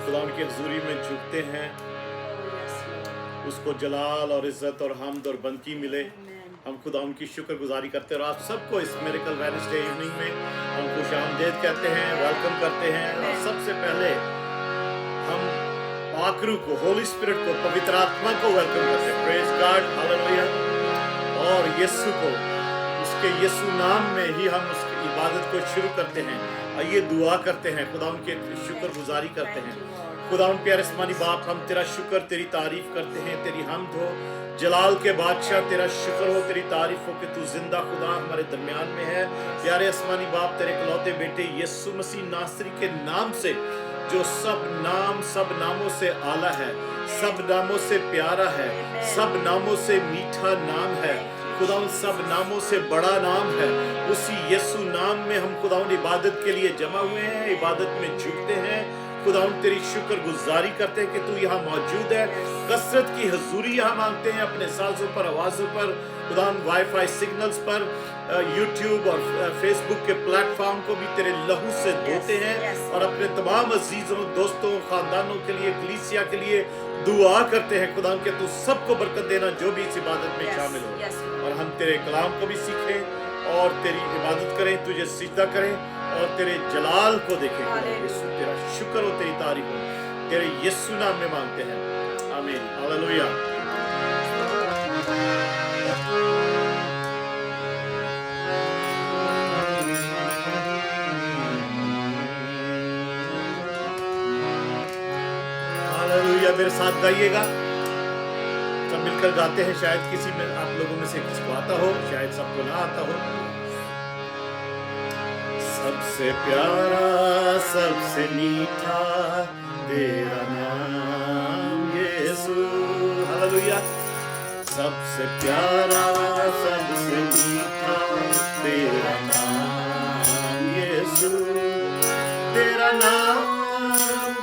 खुदा उनकी हजूरी में झुकते हैं, उसको जलाल और इज़्ज़त और हम्द और बंदगी मिले। हम खुदा उनकी शुक्रगुजारी करते हैं और आप सबको इस मिरेकल वेडनेसडे इवनिंग में हम खुशामदीद कहते हैं, वेलकम करते हैं। और सबसे पहले हम पाकरू को, होली स्पिरिट को, पवित्र आत्मा को वेलकम करते हैं। Praise God, hallelujah. और यीशु को, उसके यीशु नाम में ही हम उसकी इबादत को शुरू करते हैं। आइए दुआ करते हैं, खुदा उनके शुक्रगुजारी करते हैं। खुदा उन प्यारे आसमानी बाप, हम तेरा शुक्र, तेरी तारीफ करते हैं, तेरी हमद हो। जलाल के बादशाह, तेरा शुक्र हो, तेरी तारीफ हो कि तू जिंदा खुदा हमारे दरमियान में है। प्यारे आसमानी बाप, तेरे इकलौते बेटे यीशु मसीह नासरी के नाम से, जो सब नामों से आला है, सब नामों से प्यारा है, सब नामों से मीठा नाम है, खुदा उन सब नामों से बड़ा नाम है। उसी यीशु नाम में हम खुदा उन इबादत के लिए जमा हुए हैं, इबादत में झुकते हैं। खुदा उन तेरी शुक्र गुजारी करते हैं कि तू यहाँ मौजूद है। कसरत की हजूरी यहाँ मांगते हैं, अपने साजों पर, आवाज़ों पर, खुदा उन वाईफाई सिग्नल्स पर, यूट्यूब और फेसबुक के प्लेटफॉर्म को भी तेरे लहू से धोते हैं। और अपने तमाम अजीजों, दोस्तों, खानदानों के लिए, कलीसिया के लिए दुआ करते हैं खुदा कि तू सबको बरकत देना जो भी इस इबादत में शामिल हो। और हम तेरे कलाम को भी सीखें और तेरी इबादत करें, तुझे सिजदा करें और तेरे जलाल को देखें। यीशु तेरा शुक्र हो, तेरी तारीफ हो, तेरे यीशु नाम में मांगते हैं, आमीन, हालेलुया। हालेलुया। मेरे साथ गाइएगा, सब मिलकर गाते हैं। शायद किसी में, आप लोगों में से किसी को आता हो, शायद सबको ना आता हो। सबसे प्यारा, सबसे मीठा तेरा नाम यीशु, हालेलुया। सबसे प्यारा, सबसे मीठा तेरा नाम यीशु, तेरा नाम,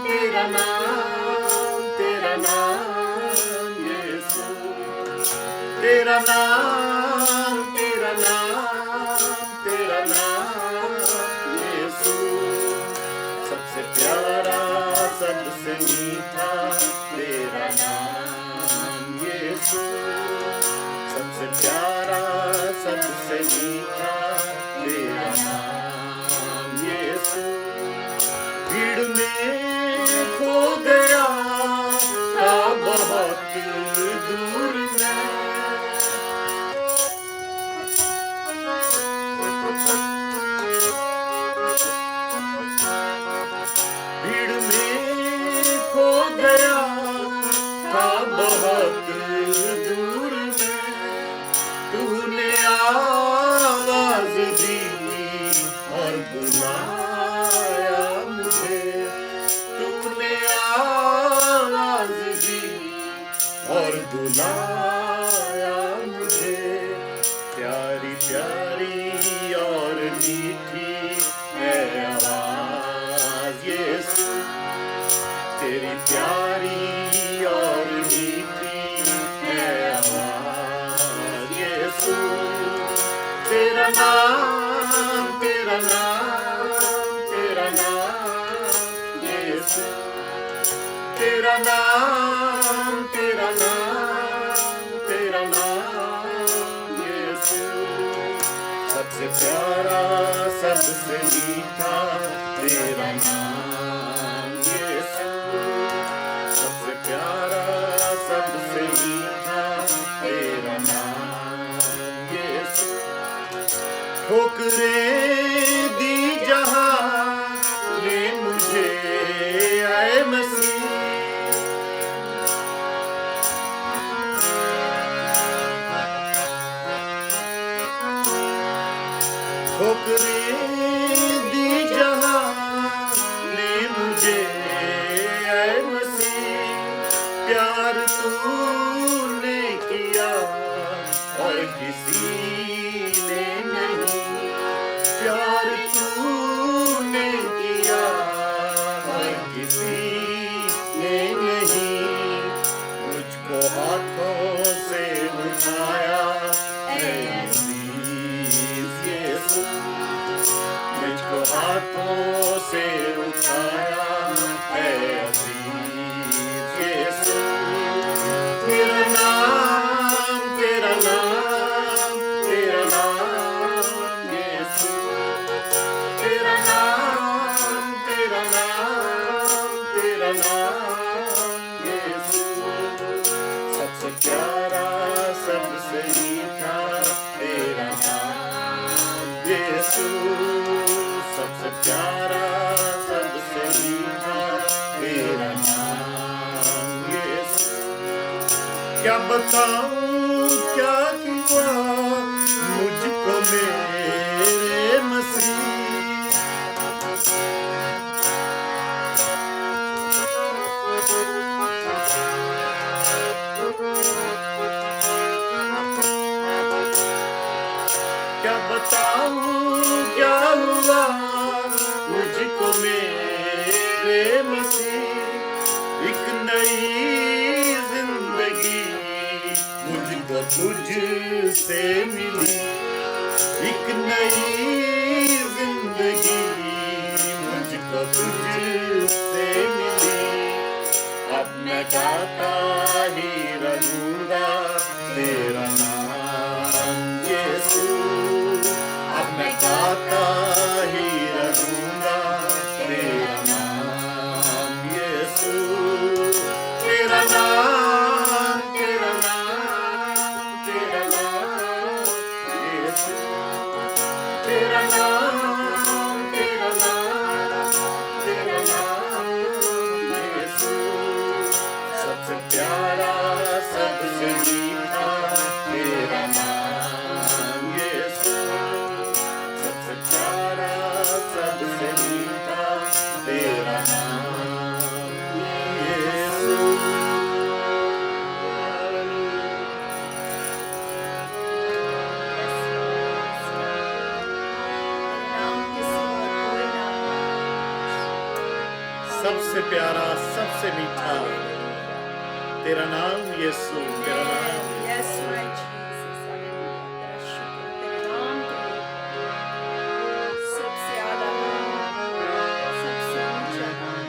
तेरा नाम, तेरा नाम यीशु, तेरा नाम, तेरा नाम, तेरा नाम यीशु। सबसे प्यारा, सबसे मीठा तेरा नाम यीशु, सबसे प्यारा, सबसे मीठा तेरा नाम यीशु। भीड़ में खो गया था बहुत दूर में, भीड़ में खो गया था बहुत दूर में। तूने आवाज दी और बुलाया मुझे, तूने आवाज दी और बुलाया मुझे। प्यारी प्यारी और मीठी है आवाज यीशु, तेरी प्यारी और मीठी है आवाज यीशु। तेरा नाम, तेरा नाम, तेरा नाम यीशु, तेरा नाम, तेरा नाम, तेरा नाम यीशु। सबसे प्यारा, सबसे मीठा तेरा नाम यीशु, सबसे प्यारा, सबसे मीठा तेरा नाम यीशु। ठोकरें दी जहां ने मुझे, आए मसीह, ठोकरें दी जहां ने मुझे, आए मसीह। प्यार तूने किया और किसी ने नहीं, प्यार तूने किया और किसी ने नहीं। मुझको हाथों से उठाया यीशु, मुझको हाथों से उठाया है यीशु सबसे प्यारा सबसे मीठा तेरा नाम यीशु। क्या बताऊं क्या हुआ मुझको मेरे मसीह। क्या बताऊं क्या हुआ मुझको मेरे मसीह। एक नई जिंदगी मुझको तुझसे मिली। एक नई जिंदगी मुझको तुझसे मिली। अब मैं गाता ही रहूंगा तेरा नाम यीशु। अब मैं गाता ही रहूंगा तेरा नाम यीशु। तेरा नाम तेरा नाम तेरा नाम यीशु। तेरा नाम तेरा नाम तेरा नाम यीशु। सबसे प्यारा सबसे मीठा तेरा नाम यीशु। सबसे प्यारा सबसे मीठा तेरा नाम यीशु। सबसे प्यारा सबसे मीठा तेरा नाम यीशु। तेरा नाम Yes, my Jesus. Hallelujah. तेरा शुक्र तेरे नाम के लिए। सबसे आला नाम, सबसे ऊंचा नाम।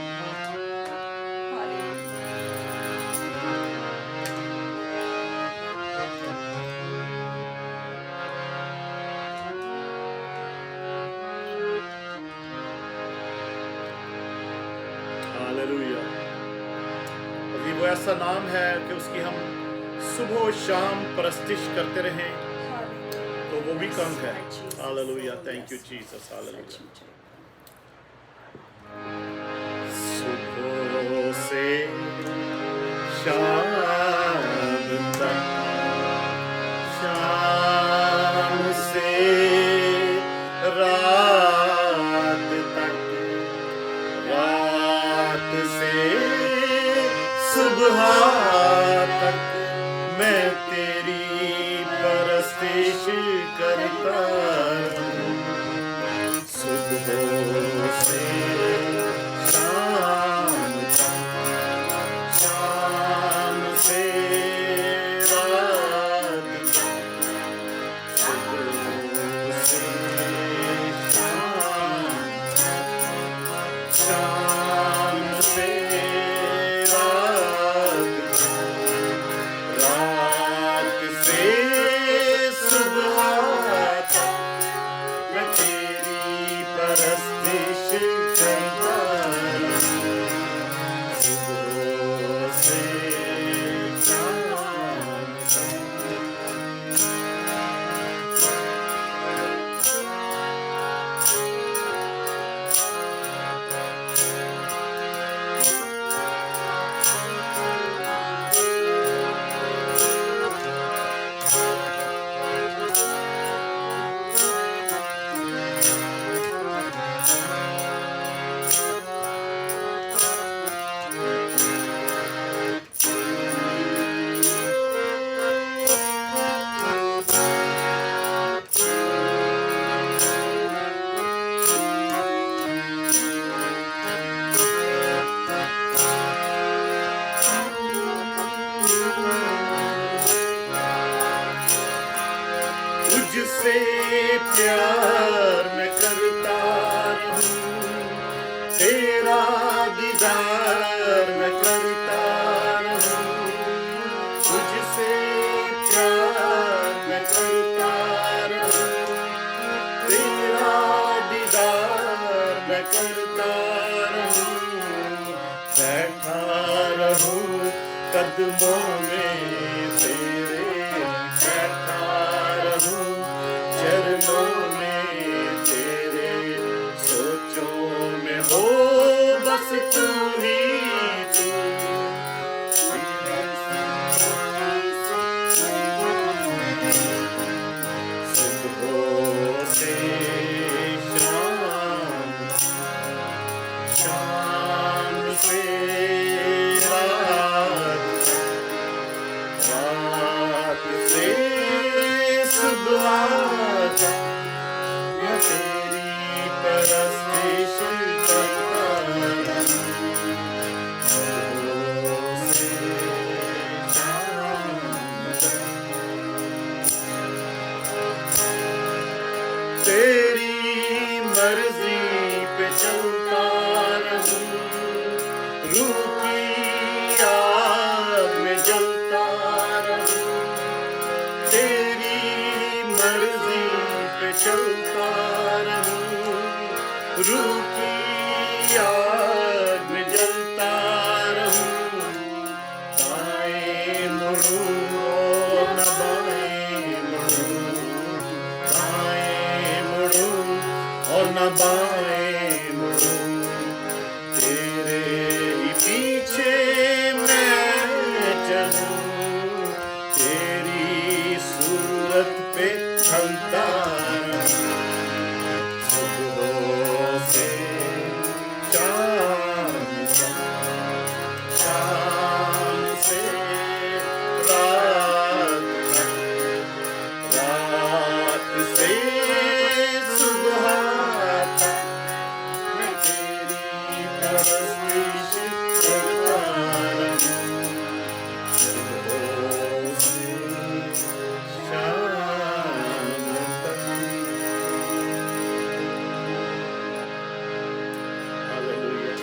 हालेलुया। हालेलुया। और ये वो ऐसा नाम है कि उसकी हम सुबह शाम परस्तिश करते रहें तो वो भी कम है। Hallelujah. Thank you Jesus. Hallelujah. सुबह से शाम तक, शाम से रात तक, रात से सुबह तक मैं तेरी परस्तिश करता रहूं। सुबह से शाम तक, शाम से रात तक, सुबह से शाम से रात तक, रात से सुबह तक मैं तेरी परस्तिश करता रहूं। सुबह से शाम तुझसे प्यार मैं करता रहूं, तेरा दीदार मैं करता रहूं। तुझसे प्यार मैं करता रहूं, तेरा दीदार मैं करता रहूं। बैठा रहूं कदमों में तेरे, बैठा रहूं चरणों में तेरे, तू ही तू सुबह से शाम से रात, रात से सुबह तक मैं तेरी परस्तिश करता रहूं। सुबह से शाम तक तेरी मर्जी पे चलता रहूं, रूह की आग में जलता रहूं। तेरी मर्जी पे चलता रहूं, रूह की आग में जलता रहूं। दाएं मुड़ूं और न बाएं मुड़ूं, दाएं मुड़ूं और न बाएं मुड़ूं। तेरे ही पीछे मैं चलूं, तेरी सूरत पे चलता रहूं। सुबह से शाम तक, शाम से रात तक, रात से सुबह तक मैं तेरी परस्तिश करता रहूं। सुबह से शाम तक। हालेलुया।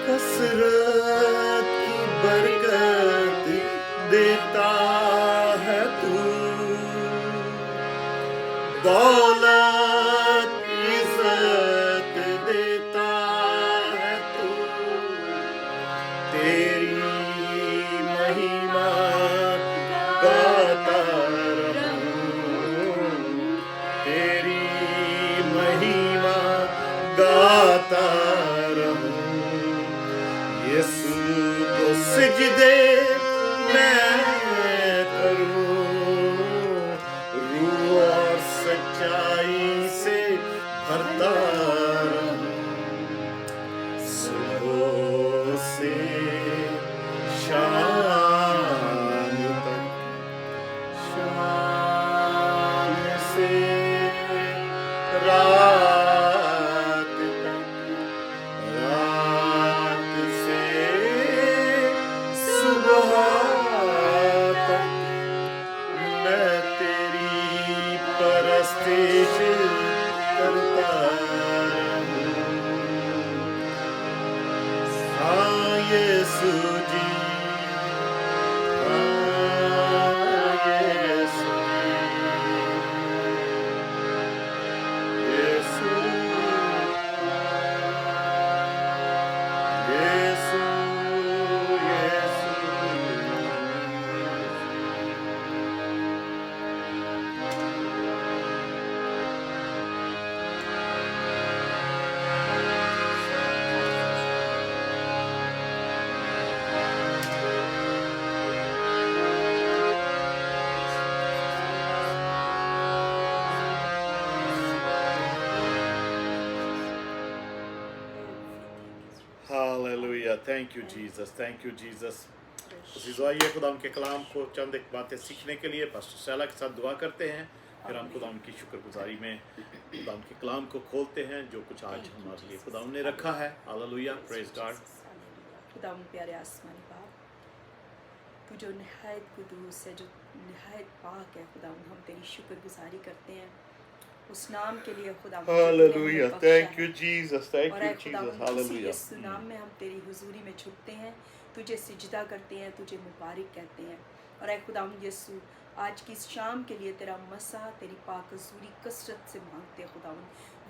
कसरत की बरकत देता है तू, दौलत इज्जत देता है तू। तेरी महिमा गाता रहूं, तेरी महिमा गाता रहूं। यीशु को सिजदे मैं करूं, रूह और सच्चाई से भरता रहूं। सुबह से शाम तक, शाम से रात तक, रात से सुबह तक मैं तेरी परस्तिश करता रहूं। हाँ यीशु जी, हाँ यीशु जी, यीशु, यीशु, यीशु। Hallelujah. Thank you, Jesus. Thank you, Jesus. तो आइए खुदा के कलाम को चंद एक बातें सीखने के लिए पास्टर शैला के साथ दुआ करते हैं, फिर हम खुदा की शुक्रगुजारी में खुदा के कलाम को खोलते हैं जो कुछ आज हमारे लिए खुदा ने रखा है। Hallelujah, praise God. खुदा प्यारे आसमानी बाप, तू जो निहायत कुदूस है, जो निहायत पाक है, खुदा हम तेरी शुक्रगुजारी करते हैं उस नाम के लिए खुदा। Hallelujah, thank you Jesus, thank you Jesus. Hallelujah. इस नाम में हम तेरी हुजूरी में झुकते हैं, तुझे सिजदा करते हैं, तुझे मुबारक कहते हैं। और ऐ खुदा यीशु, आज की इस शाम के लिए तेरा मसा, तेरी पाक हजूरी कसरत से मांगते हैं खुदा।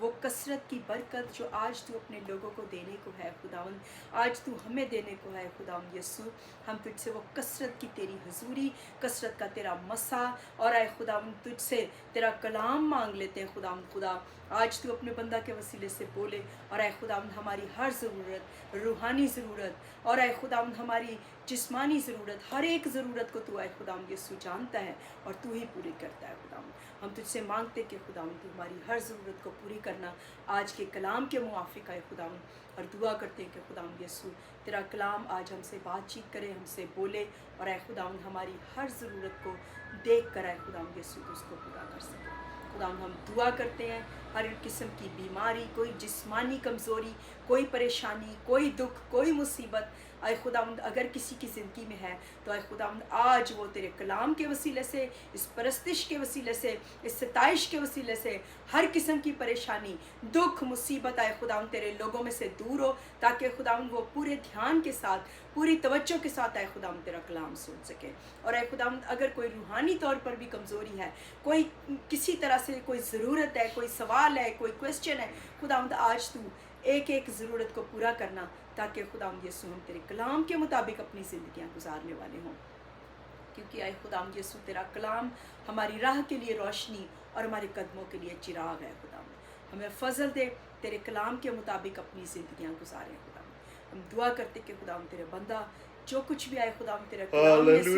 वो कसरत की बरकत जो आज तू अपने लोगों को देने को है खुदावंद, आज तू हमें देने को है खुदावंद यीशु। हम तुझसे वो कसरत की तेरी हजूरी, कसरत का तेरा मसा और आए खुदावंद तुझसे तेरा कलाम मांग लेते हैं खुदावंद। खुदा आज तू अपने बंदा के वसीले से बोले और आए खुदावंद हमारी हर ज़रूरत, रूहानी ज़रूरत और आए खुदावंद हमारी जिस्मानी ज़रूरत, हर एक ज़रूरत को तू आए खुदावंद यीशु जानता है और तू ही पूरी करता है खुदावंद। हम तुझसे मांगते कि खुदावंद तू हमारी हर ज़रूरत को पूरी करना आज के कलाम के मुआफिक आए खुदावंद, और दुआ करते हैं कि खुदावंद यीशु तेरा कलाम आज हमसे बातचीत करे, हमसे बोले और आए खुदावंद हमारी हर ज़रूरत को देख कर आए खुदावंद यीशु तो उसको पूरा कर सके। खुदावंद हम दुआ करते हैं हर किस्म की बीमारी, कोई जिस्मानी कमज़ोरी, कोई परेशानी, कोई दुख, कोई मुसीबत आए खुदावंद अगर किसी की ज़िंदगी में है तो आए खुदावंद आज वो तेरे कलाम के वसीले से, इस परस्तिश के वसीले से, इस सताइश के वसीले से हर किस्म की परेशानी, दुख, मुसीबत आए खुदावंद तेरे लोगों में से दूर हो, ताकि खुदावंद वो पूरे ध्यान के साथ, पूरी तवज्जो के साथ आए खुदावंद तेरा कलाम सुन सके। और आए खुदावंद अगर कोई रूहानी तौर पर भी कमज़ोरी है, कोई किसी तरह से कोई ज़रूरत है, कोई सवाल है, कोई क्वेश्चन है, खुदावंद आज तू एक एक ज़रूरत को पूरा करना, ताकि खुदावंद यीशु हम तेरे कलाम के मुताबिक अपनी ज़िंदगियां गुजारने वाले हों। क्योंकि आए खुदावंद यीशु तेरा कलाम हमारी राह के लिए रोशनी और हमारे कदमों के लिए चिराग है खुदावंद। हमें फजल दे तेरे कलाम के मुताबिक अपनी ज़िंदगियां गुजारें खुदावंद। हम दुआ करते कि खुदावंद तेरे बंदा जो कुछ भी आए खुदावंद तेरे कलाम में से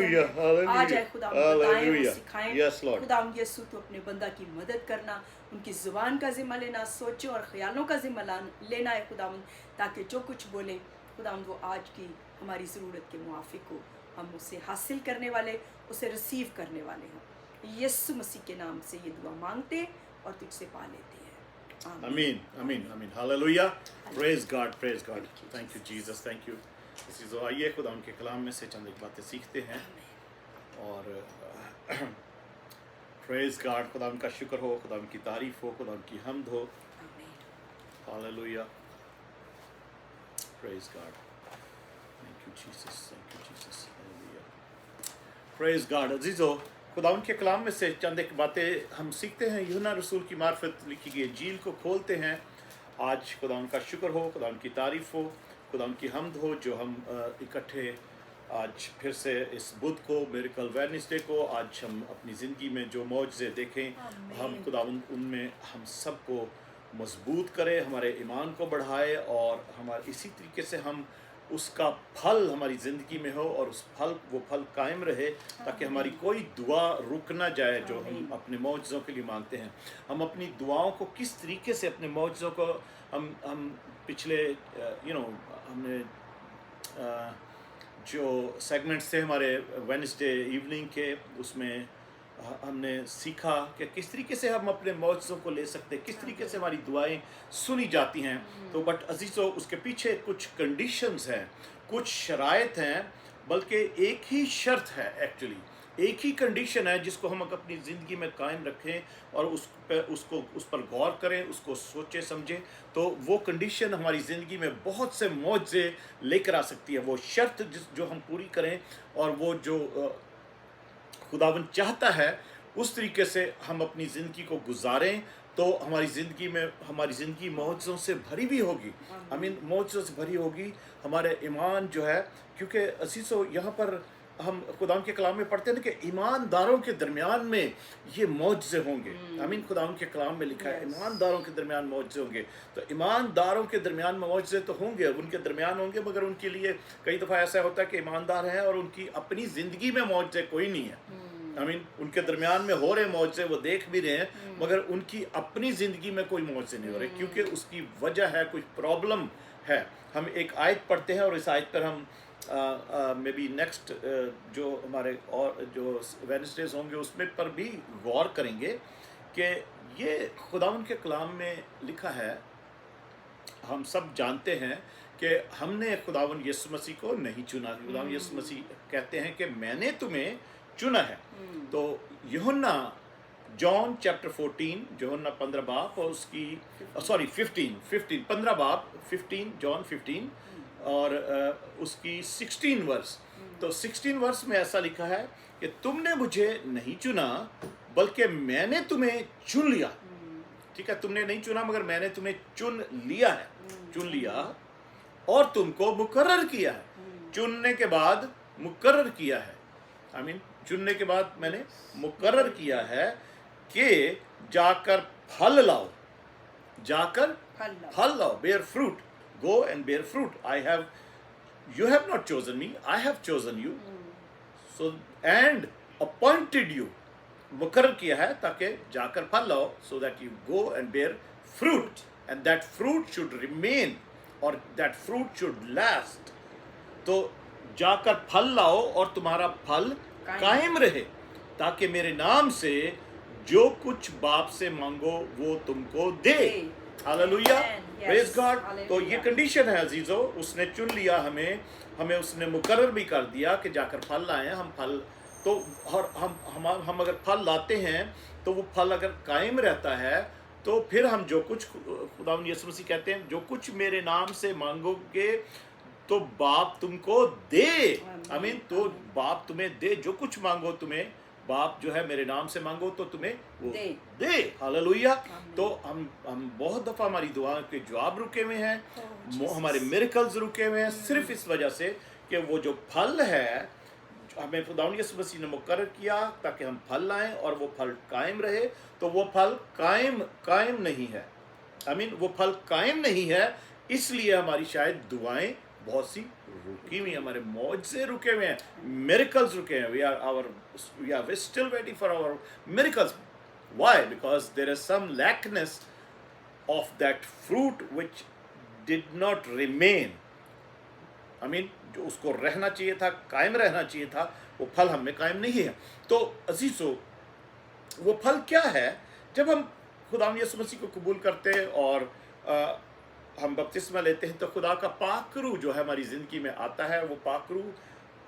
आज आए खुदावंद बताएं और सिखाएं। खुदावंद यीशु तू अपने बंदा की मदद करना, उनकी ज़ुबान का ज़िम्मा लेना, सोचों और ख्यालों का ज़िम्मा लेना है खुदावंद, ताकि जो कुछ बोले खुदावंद वो आज की हमारी ज़रूरत के मुआफिक हो, हम उसे हासिल करने वाले, उसे रिसीव करने वाले हों। यीशु मसीह के नाम से ये दुआ मांगते और तुझसे पा लेते हैं। आमीन आमीन आमीन। Hallelujah, praise God, praise God. Thank you Jesus, thank you. तो आइए खुदा उनके कलाम में से चंद एक बातें सीखते हैं और प्रेज गॉड, खुदा उनका शुक्र हो, खुदा उनकी तारीफ हो, खुदा उनकी हम्द हो। Hallelujah, praise God, thank you Jesus, thank you Jesus. Hallelujah, praise God. अजीजो, खुदा उनके कलाम में से चंद एक बातें हम सीखते हैं। यूहन्ना रसूल की मार्फत लिखी गई इंजील को खोलते हैं। आज खुदा उनका शुक्र हो, खुदा उनकी तारीफ हो, खुदा उनकी हम्द हो जो हम इकट्ठे आज फिर से इस बुध को, मिरेकल वेडनेसडे को, आज हम अपनी ज़िंदगी में जो मौजज़े देखें, हम खुदा उनमें हम सबको मजबूत करे, हमारे ईमान को बढ़ाए और हमारे इसी तरीके से हम उसका फल हमारी ज़िंदगी में हो और वो फल कायम रहे, ताकि हमारी कोई दुआ रुक ना जाए जो हम अपने मौजज़ों के लिए मांगते हैं। हम अपनी दुआओं को किस तरीके से, अपने मौजज़ों को हम पिछले हमने जो सेगमेंट्स थे हमारे वेडनेसडे इवनिंग के, उसमें हमने सीखा कि किस तरीके से हम अपने मौजज़ों को ले सकते हैं, किस तरीके से हमारी दुआएं सुनी जाती हैं। तो बट अजीज़ों, उसके पीछे कुछ कंडीशंस हैं, कुछ शराइत हैं, बल्कि एक ही शर्त है, एक्चुअली एक ही कंडीशन है जिसको हम अपनी ज़िंदगी में कायम रखें और उस पर गौर करें, उसको सोचें समझें, तो वो कंडीशन हमारी ज़िंदगी में बहुत से मौजज़े लेकर आ सकती है। वो शर्त जो हम पूरी करें और वो जो खुदावंद चाहता है उस तरीके से हम अपनी ज़िंदगी को गुजारें, तो हमारी ज़िंदगी मौजज़ों से भरी भी होगी। आमीन, मौजज़ों से भरी होगी। हमारे ईमान जो है, क्योंकि असीसो यहाँ पर हम खुदावंद के कलाम में पढ़ते हैं कि ईमानदारों के दरमियान में ये मौजज़े होंगे। आमीन, खुदावंद के कलाम में लिखा है ईमानदारों के दरमियान मौजज़े होंगे। तो ईमानदारों के दरमियान में मौजज़े तो होंगे, उनके दरमियान होंगे, मगर उनके लिए कई दफ़ा ऐसा होता है कि ईमानदार हैं और उनकी अपनी ज़िंदगी में मौजज़े कोई नहीं है। आमीन, उनके दरमियान में हो रहे मौजज़े वो देख भी रहे हैं, मगर उनकी अपनी ज़िंदगी में कोई मौजज़े नहीं हो रहे, क्योंकि उसकी वजह है, कुछ प्रॉब्लम है। हम एक आयत पढ़ते हैं और इस आयत पर हम मे बी नेक्स्ट जो हमारे और जो वेडनेसडेज होंगे उसमें पर भी गौर करेंगे कि ये खुदावंद के कलाम में लिखा है। हम सब जानते हैं कि हमने खुदावंद यीशु मसीह को नहीं चुना। खुदावंद यीशु मसीह कहते हैं कि मैंने तुम्हें चुना है। तो यूहन्ना जॉन चैप्टर 14, यूहन्ना 15 बाब और उसकी 15 बाब 15 जॉन 15 और उसकी 16 वर्स। तो 16 वर्स में ऐसा लिखा है कि तुमने मुझे नहीं चुना बल्कि मैंने तुम्हें चुन लिया। ठीक है, तुमने नहीं चुना मगर मैंने तुम्हें चुन लिया है, चुन लिया और तुमको मुकर्रर किया है। चुनने के बाद मुकर्रर किया है, आई मीन चुनने के बाद मैंने मुकर्रर किया है कि जाकर फल लाओ, जाकर फल लाओ, bear fruit, go and bear fruit. I have, you have not chosen me, I have chosen you, so and appointed you, मुकर्रर किया है ताकि जाकर फल लाओ, so that you go and bear fruit and that fruit should remain और that fruit should last. तो जाकर फल लाओ और तुम्हारा फल कायम रहे, ताकि मेरे नाम से जो कुछ बाप से मांगो वो तुमको दे। Hallelujah, praise God. तो ये कंडीशन है अजीजों, उसने चुन लिया हमें, हमें उसने मुकर्रर भी कर दिया कि जाकर फल लाएं। हम फल तो और हम अगर फल लाते हैं तो वो फल अगर कायम रहता है तो फिर हम जो कुछ, खुदावंद यीशु मसीह कहते हैं, जो कुछ मेरे नाम से मांगोगे तो बाप तुमको दे। आमीन। तो बाप तुम्हें दे, जो कुछ मांगो तुम्हें बाप जो है मेरे नाम से मांगो तो तुम्हें वो दे। हालेलुया। तो हम बहुत दफा हमारी दुआ के जवाब रुके हुए हैं, हमारे मिरेकल्स रुके हुए हैं, सिर्फ इस वजह से कि वो जो फल है हमें खुदावंद यीशु मसीह ने मुकर्रर किया ताकि हम फल लाएं और वो फल कायम रहे। तो वो फल कायम नहीं है, आमीन, वो फल कायम नहीं है, इसलिए हमारी शायद दुआएं बहुत सी रुकी हुई, हमारे मौजज़े रुके हुए हैं, मिरेकल्स रुके हैं। we are still waiting for our miracles. Why? Because there is some lackness of that fruit which did not remain. I mean, जो उसको रहना चाहिए था, कायम रहना चाहिए था, वो फल हमें कायम नहीं है। तो अजीजों, वो फल क्या है? जब हम खुदावंद यीशु मसीह को कबूल करते हैं और हम बपतिस्मा लेते हैं तो खुदा का पाकरू जो है हमारी ज़िंदगी में आता है। वो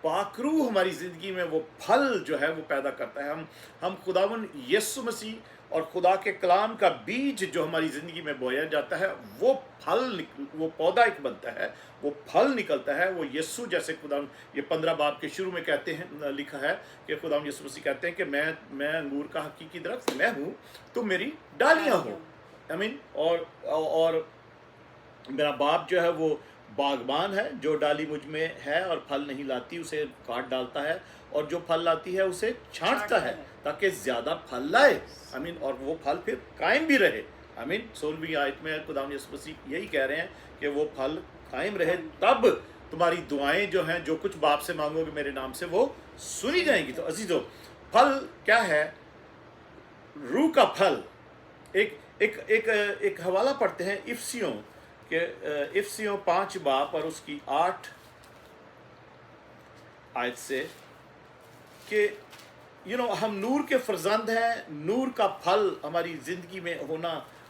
पाकरू हमारी ज़िंदगी में वो फल जो है वो पैदा करता है। हम खुदावंद यीशु मसीह और खुदा के कलाम का बीज जो हमारी ज़िंदगी में बोया जाता है, वो फल, वो पौधा एक बनता है, वो फल निकलता है। वो यीशु जैसे खुदा, ये 15 बाब के शुरू में कहते हैं, लिखा है कि खुदा यीशु मसीह कहते हैं कि मैं अंगूर का हकीकी दरख्त मैं हूँ, तुम मेरी डालियाँ हो। आई मीन, और मेरा बाप जो है वो बागबान है, जो डाली मुझ में है और फल नहीं लाती उसे काट डालता है, और जो फल लाती है उसे छांटता है ताकि ज़्यादा फल लाए। आई मीन, और वो फल फिर कायम भी रहे। आई मीन, 16वीं आयत में खुदावंद यीशु मसीह यही कह रहे हैं कि वो फल कायम रहे, तब तुम्हारी दुआएं जो हैं, जो कुछ बाप से मांगोगे मेरे नाम से, वो सुनी जाएंगी। तो अजीजों, फल क्या है? रूह का फल। एक हवाला पढ़ते हैं इफ्सियों के, इफ्सियों 5 बाब और उसकी 8 आयत से कि हम नूर के फर्जंद हैं, नूर का फल हमारी ज़िंदगी में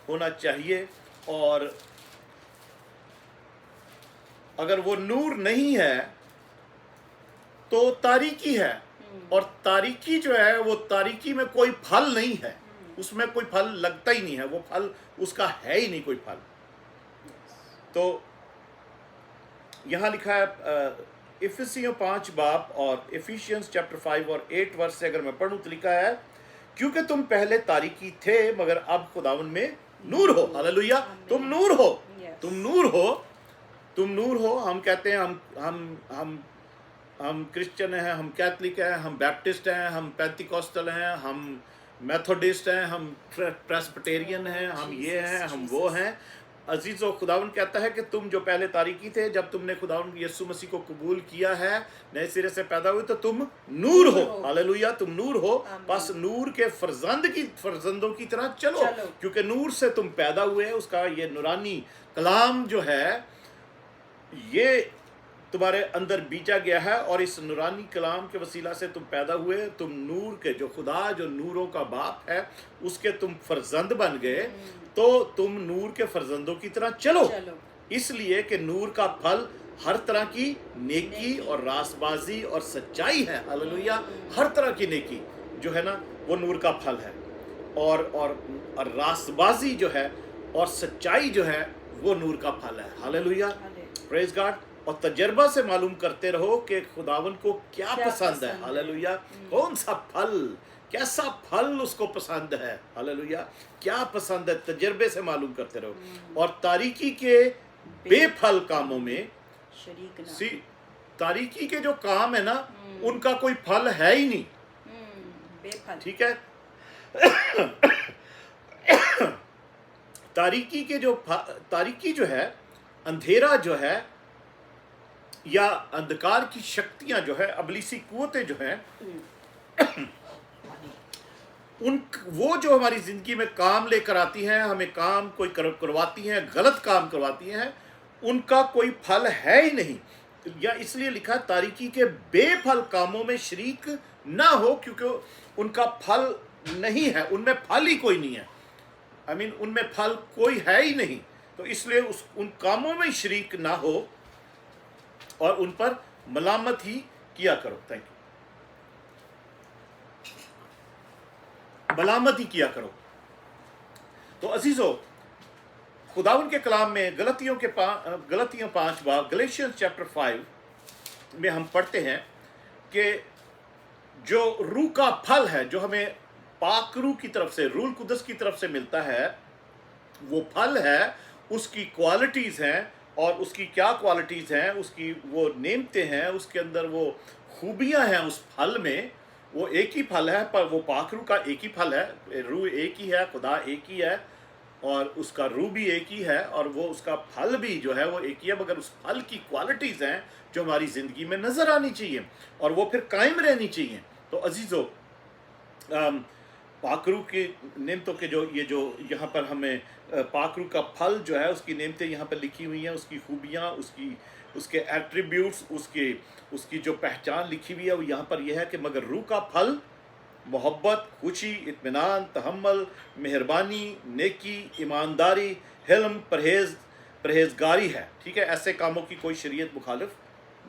होना चाहिए, और अगर वो नूर नहीं है तो तारीकी है, और तारीकी जो है वो तारीकी में कोई फल नहीं है, उसमें कोई फल लगता ही नहीं है, वो फल उसका है ही नहीं कोई फल। तो यहाँ लिखा है इफिसियों 5 बाब और इफिशियंस चैप्टर 5 और 8 वर्स से अगर मैं पढ़ूं तो लिखा है, क्योंकि तुम पहले तारीकी थे मगर अब खुदावन में नूर हो। हालेलुया। तुम नूर हो, तुम नूर हो, तुम नूर हो। हम कहते हैं हम क्रिश्चियन हैं, हम कैथलिक हैं, हम बैप्टिस्ट हैं, हम पेंटिकॉस्टल हैं, हम मेथोडिस्ट हैं, हम प्रेस्बिटेरियन हैं, हम ये हैं, हम वो हैं। अजीज़ों, खुदावन कहता है कि तुम जो पहले तारीकी थे, जब तुमने खुदावन यीशु मसीह को कबूल किया है, नए सिरे से पैदा हुए, तो तुम नूर हो। हालेलुया, तुम नूर हो। बस नूर के फर्जंदों की तरह चलो, क्योंकि नूर से तुम पैदा हुए। उसका ये नूरानी कलाम जो है ये तुम्हारे अंदर बीजा गया है, और इस नूरानी कलाम के वसीला से तुम पैदा हुए। तुम नूर के, जो खुदा जो नूरों का बाप है, उसके तुम फर्जंद बन गए। तो तुम नूर के फर्जंदों की तरह चलो। इसलिए कि नूर का फल हर तरह की नेकी और रासबाजी और सच्चाई है। हालेलुया। हर तरह की नेकी जो है ना, वो नूर का फल है, और रासबाजी जो है और सच्चाई जो है वो नूर का फल है। Hallelujah, praise God. और तजर्बा से मालूम करते रहो कि खुदावन को क्या पसंद है। हालेलुया। कौन सा फल कैसा फल उसको पसंद है। हालेलुया, क्या पसंद है, तजर्बे से मालूम करते रहो। और तारीकी के बेफल कामों में शरीक ना। सी तारीकी के जो काम है ना, उनका कोई फल है ही नहीं। बेफल। ठीक है। तारीकी जो है, अंधेरा जो है, या अंधकार की शक्तियां जो है, अबलीसी कुव्वतें जो हैं, वो जो हमारी जिंदगी में काम लेकर आती हैं, हमें काम कोई करवाती हैं, गलत काम करवाती हैं, उनका कोई फल है ही नहीं। या इसलिए लिखा, तारीकी के बेफल कामों में शरीक ना हो, क्योंकि उनका फल नहीं है, उनमें फल ही कोई नहीं है। उनमें फल कोई है ही नहीं, तो इसलिए उन कामों में शरीक ना हो और उन पर मलामत ही किया करो। Thank you. मलामत ही किया करो। तो अजीजों, खुदावन के कलाम में गलतियों 5 बाब, गलेशियंस चैप्टर 5 में हम पढ़ते हैं कि जो रूह का फल है, जो हमें पाक रूह की तरफ से, रूह कुदस की तरफ से मिलता है, वो फल है, उसकी क्वालिटीज हैं। और उसकी क्या क्वालिटीज हैं, उसकी वो नेमतें हैं, उसके अंदर वो खूबियां हैं। उस फल में वो एक ही फल है, पर वो पाक रूह का एक ही फल है। रूह एक ही है, खुदा एक ही है, और उसका रूह भी एक ही है, और वो उसका फल भी जो है वो एक ही है। मगर उस फल की क्वालिटीज हैं जो हमारी जिंदगी में नजर आनी चाहिए, और वो फिर कायम रहनी चाहिए। तो अजीजों, पाकरू के नेमतों के जो यहाँ पर हमें पाकरू का फल जो है, उसकी नेमतें यहाँ पर लिखी हुई हैं, उसकी खूबियाँ, उसके एट्रीब्यूट्स, उसकी जो पहचान लिखी हुई है, वो यहाँ पर यह है कि मगर रूह का फल मोहब्बत, खुशी, इत्मीनान, तहम्मुल, मेहरबानी, नेकी, ईमानदारी, हिल्म, परहेजगारी है। ठीक है, ऐसे कामों की कोई शरीयत मुखालिफ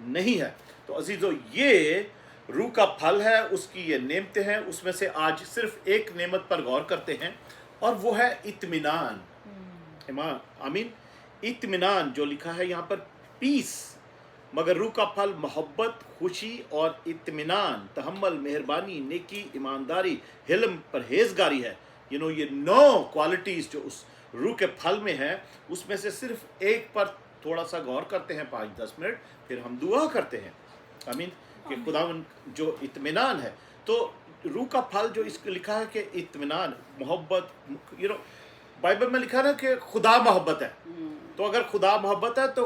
नहीं है। तो अजीजों, ये रूह का फल है, उसकी ये नेमतें हैं। उसमें से आज सिर्फ एक नेमत पर गौर करते हैं, और वो है इत्मीनान। आमीन। इत्मीनान जो लिखा है यहाँ पर, पीस। मगर रूह का फल मोहब्बत, खुशी और इत्मीनान, तहम्मुल, मेहरबानी, नेकी, ईमानदारी, हिल्म, परहेजगारी है। ये 9 क्वालिटीज जो उस रूह के फल में है, उसमें से सिर्फ एक पर थोड़ा सा गौर करते हैं, 5-10 मिनट, फिर हम दुआ करते हैं। आमीन। कि खुदावन जो इत्मीनान है, तो रूह का फल जो इसको लिखा है कि इत्मीनान, मोहब्बत, बाइबल में लिखा है ना कि खुदा मोहब्बत है। तो अगर खुदा मोहब्बत है तो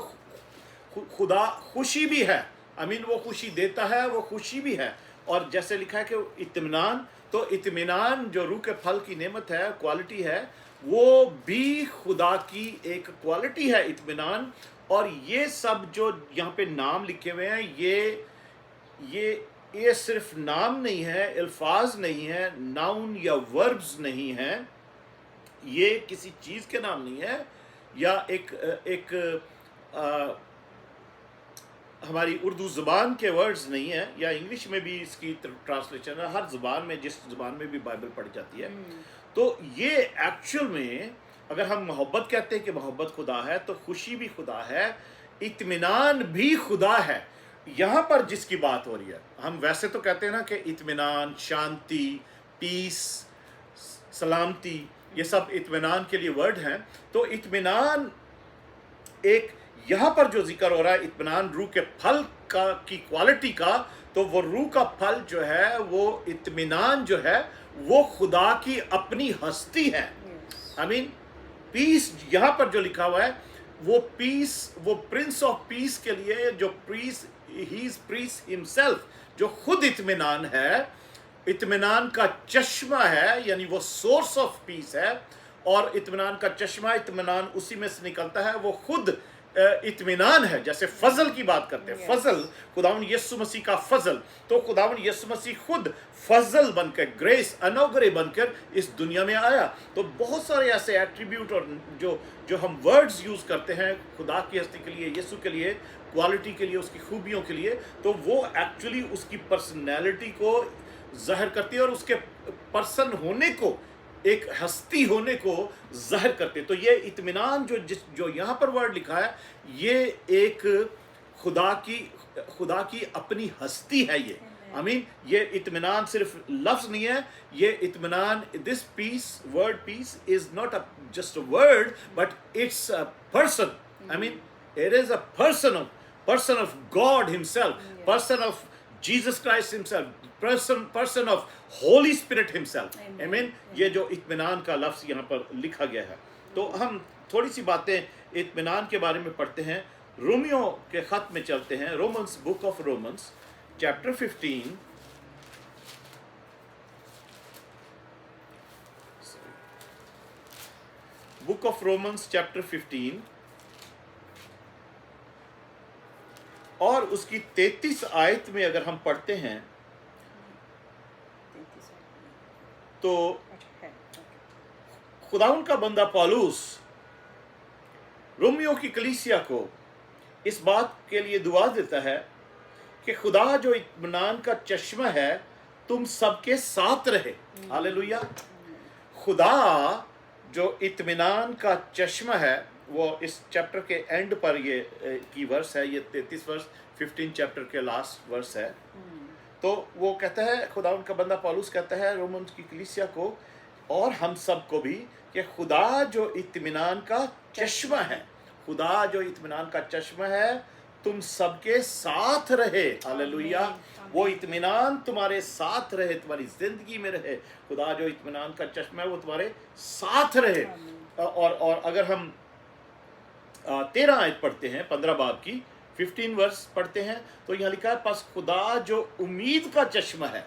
खुदा खुशी भी है। आमीन। वो खुशी देता है, वो खुशी भी है। और जैसे लिखा है कि इत्मीनान, तो इत्मीनान जो रूह के फल की नेमत है, क्वालिटी है, वो भी खुदा की एक क्वालिटी है, इत्मीनान। और ये सब जो यहाँ पे नाम लिखे हुए हैं, ये सिर्फ नाम नहीं है, अल्फाज नहीं है, नाउन या वर्ब्स नहीं है, ये किसी चीज़ के नाम नहीं है, या एक हमारी उर्दू ज़ुबान के वर्ड्स नहीं है, या इंग्लिश में भी इसकी ट्रांसलेशन है। हर ज़ुबान में, जिस ज़ुबान में भी बाइबल पढ़ी जाती है, तो ये एक्चुअल में अगर हम मोहब्बत कहते हैं कि मोहब्बत खुदा है, तो खुशी भी खुदा है, इत्मीनान भी खुदा है। यहाँ पर जिसकी बात हो रही है, हम वैसे तो कहते हैं ना कि इत्मीनान, शांति, पीस, सलामती, ये सब इत्मीनान के लिए वर्ड हैं। तो इत्मीनान, एक यहाँ पर जो जिक्र हो रहा है इत्मीनान रूह के फल की क्वालिटी का, तो वो रूह का फल जो है, वो इत्मीनान जो है, वो खुदा की अपनी हस्ती है। आमीन। पीस यहाँ पर जो लिखा हुआ है, वो पीस, वो प्रिंस ऑफ पीस के लिए, जो peace, he is peace himself, जो खुद इत्मीनान है, इत्मीनान का चश्मा है, यानी वो सोर्स ऑफ पीस है। और इत्मीनान का चश्मा, इत्मीनान उसी में से निकलता है, वो खुद इत्मीनान है। जैसे फजल की बात करते हैं, फजल, खुदावन यीशु मसीह का फजल, तो खुदावन यीशु मसीह खुद फजल बनकर, ग्रेस, अनुग्रह बनकर इस दुनिया में आया। तो बहुत सारे ऐसे एट्रीब्यूट और जो हम वर्ड्स यूज करते हैं खुदा की हस्ती के लिए, यीशु के लिए, क्वालिटी के लिए, उसकी खूबियों के लिए, तो वो एक्चुअली उसकी पर्सनैलिटी को जाहिर करती है, और उसके पर्सन होने को, एक हस्ती होने को जाहिर करते। तो ये इत्मीनान जो यहाँ पर वर्ड लिखा है, ये एक खुदा की अपनी हस्ती है। ये आमीन। ये इत्मीनान सिर्फ लफ्ज नहीं है, ये इत्मीनान, this peace, word peace is not just a word but it's a person. I mean it is a person of God himself, person of Jesus Christ himself, person of Holy Spirit himself, amen। ये जो इत्मीनान का लफ्ज यहाँ पर लिखा गया है। तो हम थोड़ी सी बातें इत्मीनान के बारे में पढ़ते हैं। रोमियो के खत में चलते हैं, Romans, book of Romans chapter 15, book of Romans chapter 15 और उसकी 33 आयत में अगर हम पढ़ते हैं तो खुदाउन का बंदा पौलुस रोमियो की कलीसिया को इस बात के लिए दुआ देता है कि खुदा जो इत्मीनान का चश्मा है तुम सबके साथ रहे। हालेलुया। खुदा जो इत्मीनान का चश्मा है, वो इस चैप्टर के एंड पर ये की वर्स है, ये 33 वर्स 15 चैप्टर के लास्ट वर्स है। तो वो कहता है, खुदा उनका बंदा पौलुस कहता है रोमन की कलीसिया को और हम सब को भी कि खुदा जो इत्मीनान का चश्मा है, खुदा जो इत्मीनान का चश्मा है तुम सबके साथ रहे। हालेलुया। वो इत्मीनान तुम्हारे साथ रहे, तुम्हारी जिंदगी में रहे। खुदा जो इत्मीनान का चश्मा है वो तुम्हारे साथ रहे। और अगर हम 13 आयत पढ़ते हैं 15 बाब की 15 वर्स पढ़ते हैं तो यहाँ लिखा है, बस खुदा जो उम्मीद का चश्मा है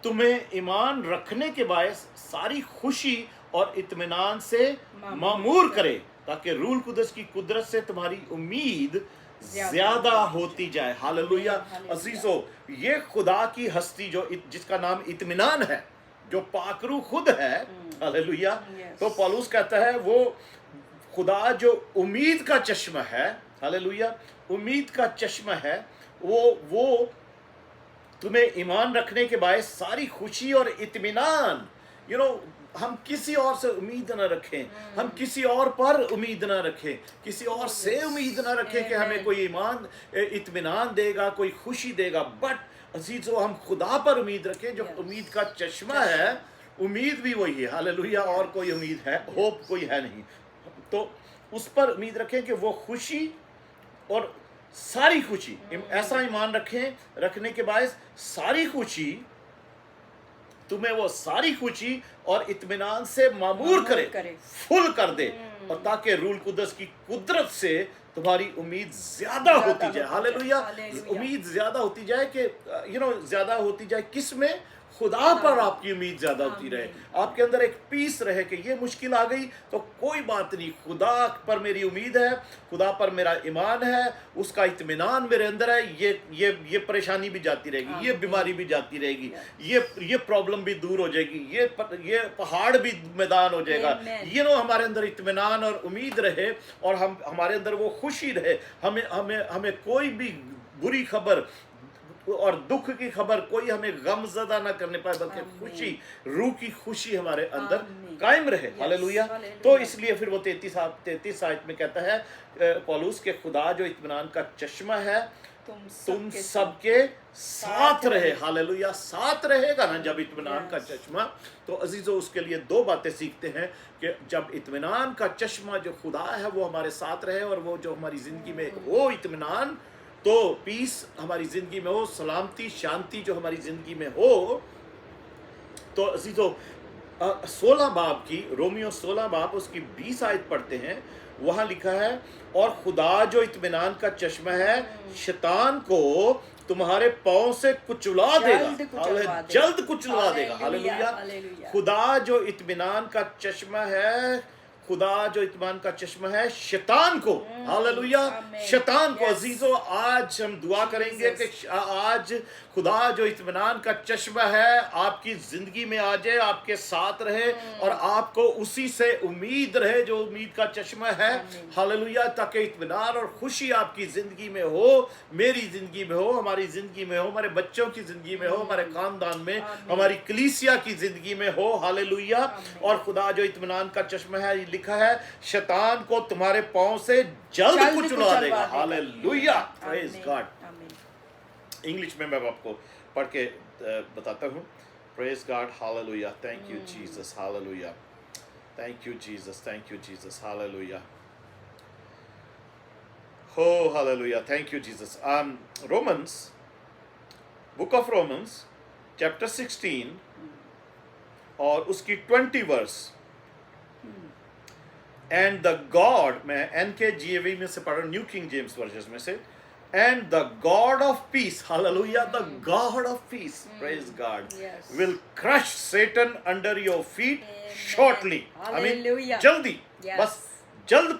तुम्हें ईमान रखने के बायस सारी खुशी और इत्मीनान से मामूर करे, ताकि रूह कुदस की कुदरत से तुम्हारी उम्मीद ज्यादा होती जाए। हालेलुया। अजीजों, ये खुदा की हस्ती जो जिसका नाम इत्मीनान है, जो पाकरू खुद है, हालेलुया। तो पौलुस कहता है वो खुदा जो उम्मीद का चश्मा है, हालेलुया, उम्मीद का चश्मा है, वो तुम्हें ईमान रखने के बायस सारी खुशी और इत्मीनान, हम किसी और से उम्मीद ना रखें, हम किसी और पर उम्मीद ना रखें, किसी और से उम्मीद ना रखें कि हमें कोई ईमान इत्मीनान देगा, कोई खुशी देगा, बट अजीजों हम खुदा पर उम्मीद रखें जो उम्मीद का चश्मा है। उम्मीद भी वही है, हालेलुया, और कोई उम्मीद है, होप कोई है नहीं। तो उस पर उम्मीद रखें कि वो खुशी और सारी खुशी, ऐसा ईमान रखने के बाद सारी खुशी तुम्हें वो सारी खुशी और इत्मीनान से मामूर करे, फुल कर दे, और ताकि रूह कुदस की कुदरत से तुम्हारी उम्मीद ज्यादा होती जाए। हालेलुया। उम्मीद ज्यादा होती जाए कि ज्यादा होती जाए किस में? खुदा पर आपकी उम्मीद ज्यादा होती रहे। आपके अंदर एक पीस रहे कि ये मुश्किल आ गई तो कोई बात नहीं, खुदा पर मेरी उम्मीद है, खुदा पर मेरा ईमान है, उसका इत्मीनान मेरे अंदर है। ये परेशानी भी जाती रहेगी, ये बीमारी भी जाती रहेगी, ये प्रॉब्लम भी दूर हो जाएगी, ये पहाड़ भी मैदान हो जाएगा। हमारे अंदर इत्मीनान और उम्मीद रहे और हमारे अंदर वो खुशी रहे। हमें कोई भी बुरी खबर और दुख की खबर कोई हमें गमज़दा ना करने पाए, बल्कि खुशी, रूह की खुशी हमारे अंदर कायम रहे। हालेलुया। तो इसलिए फिर वो 33 आयत में कहता है पौलुस के खुदा जो इत्मीनान का चश्मा है तुम सबके साथ रहे। हालेलुया। साथ रहेगा ना जब इत्मीनान का चश्मा। तो अजीजों, उसके लिए 2 बातें सीखते हैं कि जब इत्मीनान का चश्मा जो खुदा है वो हमारे साथ रहे और वो जो हमारी जिंदगी में हो इत्मीनान, तो पीस हमारी जिंदगी में हो, सलामती शांति जो हमारी जिंदगी में हो। तो अजीजों 16 बाब की, रोमियो 16 बाब उसकी 20 आयत पढ़ते हैं। वहां लिखा है, और खुदा जो इत्मीनान का चश्मा है शैतान को तुम्हारे पांव से कुचला देगा, जल्द कुचला देगा। हालेलुया। खुदा जो इत्मीनान का चश्मा है, खुदा जो इत्मीनान का चश्मा है शैतान को, हालेलुया, शैतान को। अजीजों, आज हम दुआ करेंगे कि आज खुदा जो इत्मीनान का चश्मा है आपकी जिंदगी में आ जाए, आपके साथ रहे और आपको उसी से उम्मीद रहे जो उम्मीद का चश्मा है। हालेलुया। ताकि इत्मीनान और खुशी आपकी जिंदगी में हो, मेरी जिंदगी में हो, हमारी जिंदगी में हो, हमारे बच्चों की जिंदगी में हो, हमारे खानदान में, हमारी कलीसिया की जिंदगी में हो। हालेलुया। और खुदा जो इत्मीनान का चश्मा है, लिखा है शैतान को तुम्हारे पांव से जल्द कुचला देगा। हालेलुया। Praise God. इंग्लिश में मैं आपको पढ़ के बताता हूँ. Praise God, hallelujah. Thank you, Jesus, hallelujah. Thank you, Jesus, thank you, Jesus, hallelujah. Oh, hallelujah, thank you, Jesus. Romans, book of Romans, chapter 16, और उसकी 20 वर्स. एंड द गॉड, मैं NKJV में से पढ़ रहा हूँ, न्यू किंग जेम्स वर्जन में से. And the God of peace, hallelujah, the God of peace, praise God, will crush Satan under your feet shortly. Hallelujah. जल्दी, Yes. बस जल्द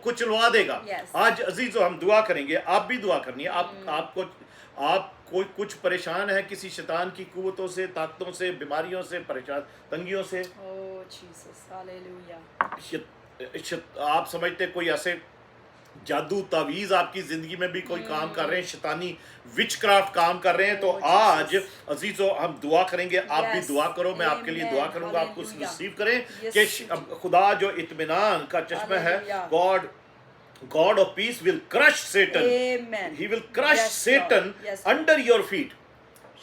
कुचलवा देगा. Yes. आज अजीजों हम दुआ करेंगे, आप भी दुआ करनी है. आप कोई कुछ परेशान है किसी शैतान की कुव्वतों से, ताकतों से, बीमारियों से, परेशान तंगियों से. Oh, Jesus. Hallelujah. आप समझते कोई ऐसे जादू तावीज आपकी जिंदगी में भी कोई काम कर रहे हैं, शैतानी विचक्राफ्ट काम कर रहे हैं, तो आज अजीजों हम दुआ करेंगे. आप भी Yes. दुआ करो, मैं आपके लिए दुआ Amen. करूंगा, आपको Hallelujah. रिसीव करें Yes, कि Jesus. खुदा जो इत्मीनान का चश्मा है, Hallelujah. God of peace will crush Satan. Amen. He will crush Yes, Satan Lord. Yes, Lord. under your feet.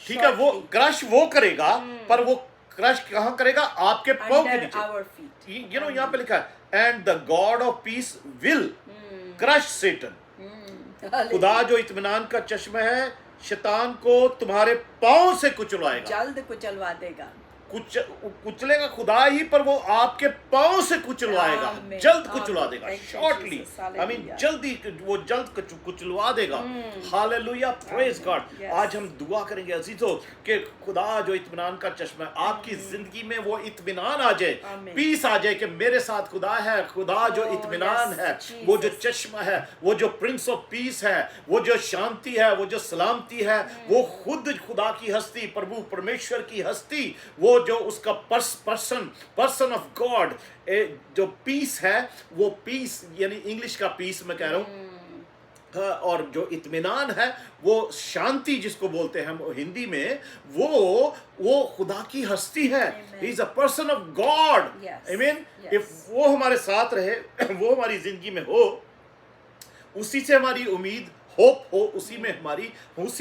ठीक है, वो Shortly. क्रश वो करेगा, पर वो क्रश कहाँ करेगा? आपके पाँव के Under नीचे. our feet. You know, यहाँ पे लिखा है, and the God of peace will crush Satan. खुदा Hallelujah. जो इत्मीनान का चश्मा है, शैतान को तुम्हारे पाँव से कुचलवाएगा. जल्द कुचलवा देगा. कुचलेगा खुदा ही, पर वो आपके पाँव से कुचलवाएगा. Amen. जल्द कुचलवा देगा. Thank you, shortly, Jesus. I mean Hallelujah. जल्दी, वो जल्द कुचलवा देगा. Hallelujah, praise God. Yes. आज हम दुआ करेंगे अजीजों कि खुदा जो इत्मीनान का चश्मा है, आपकी जिंदगी में वो इत्मीनान आ जाए, Amen. पीस आ जाए कि मेरे साथ खुदा है. खुदा जो Oh, इत्मीनान yes, है, Jesus. वो जो चश्मा है, वो जो प्रिंस ऑफ पीस है, वो जो शांति है, वो जो सलामती है, वो खुद खुदा की हस्ती, प्रभु परमेश्वर की हस्ती, वो जो उसका पर्सन ऑफ गॉड, जो पीस है, वो पीस यानी इंग्लिश का पीस मैं कह रहा हूँ, और जो इत्मीनान है, वो शांति जिसको बोलते हैं हम हिंदी में, वो खुदा की हस्ती है. He is a person of God. Yes. I mean, Yes. If वो हमारे साथ रहे, वो हमारी जिंदगी में हो, उसी से हमारी उम्मीद, होप हो, उसी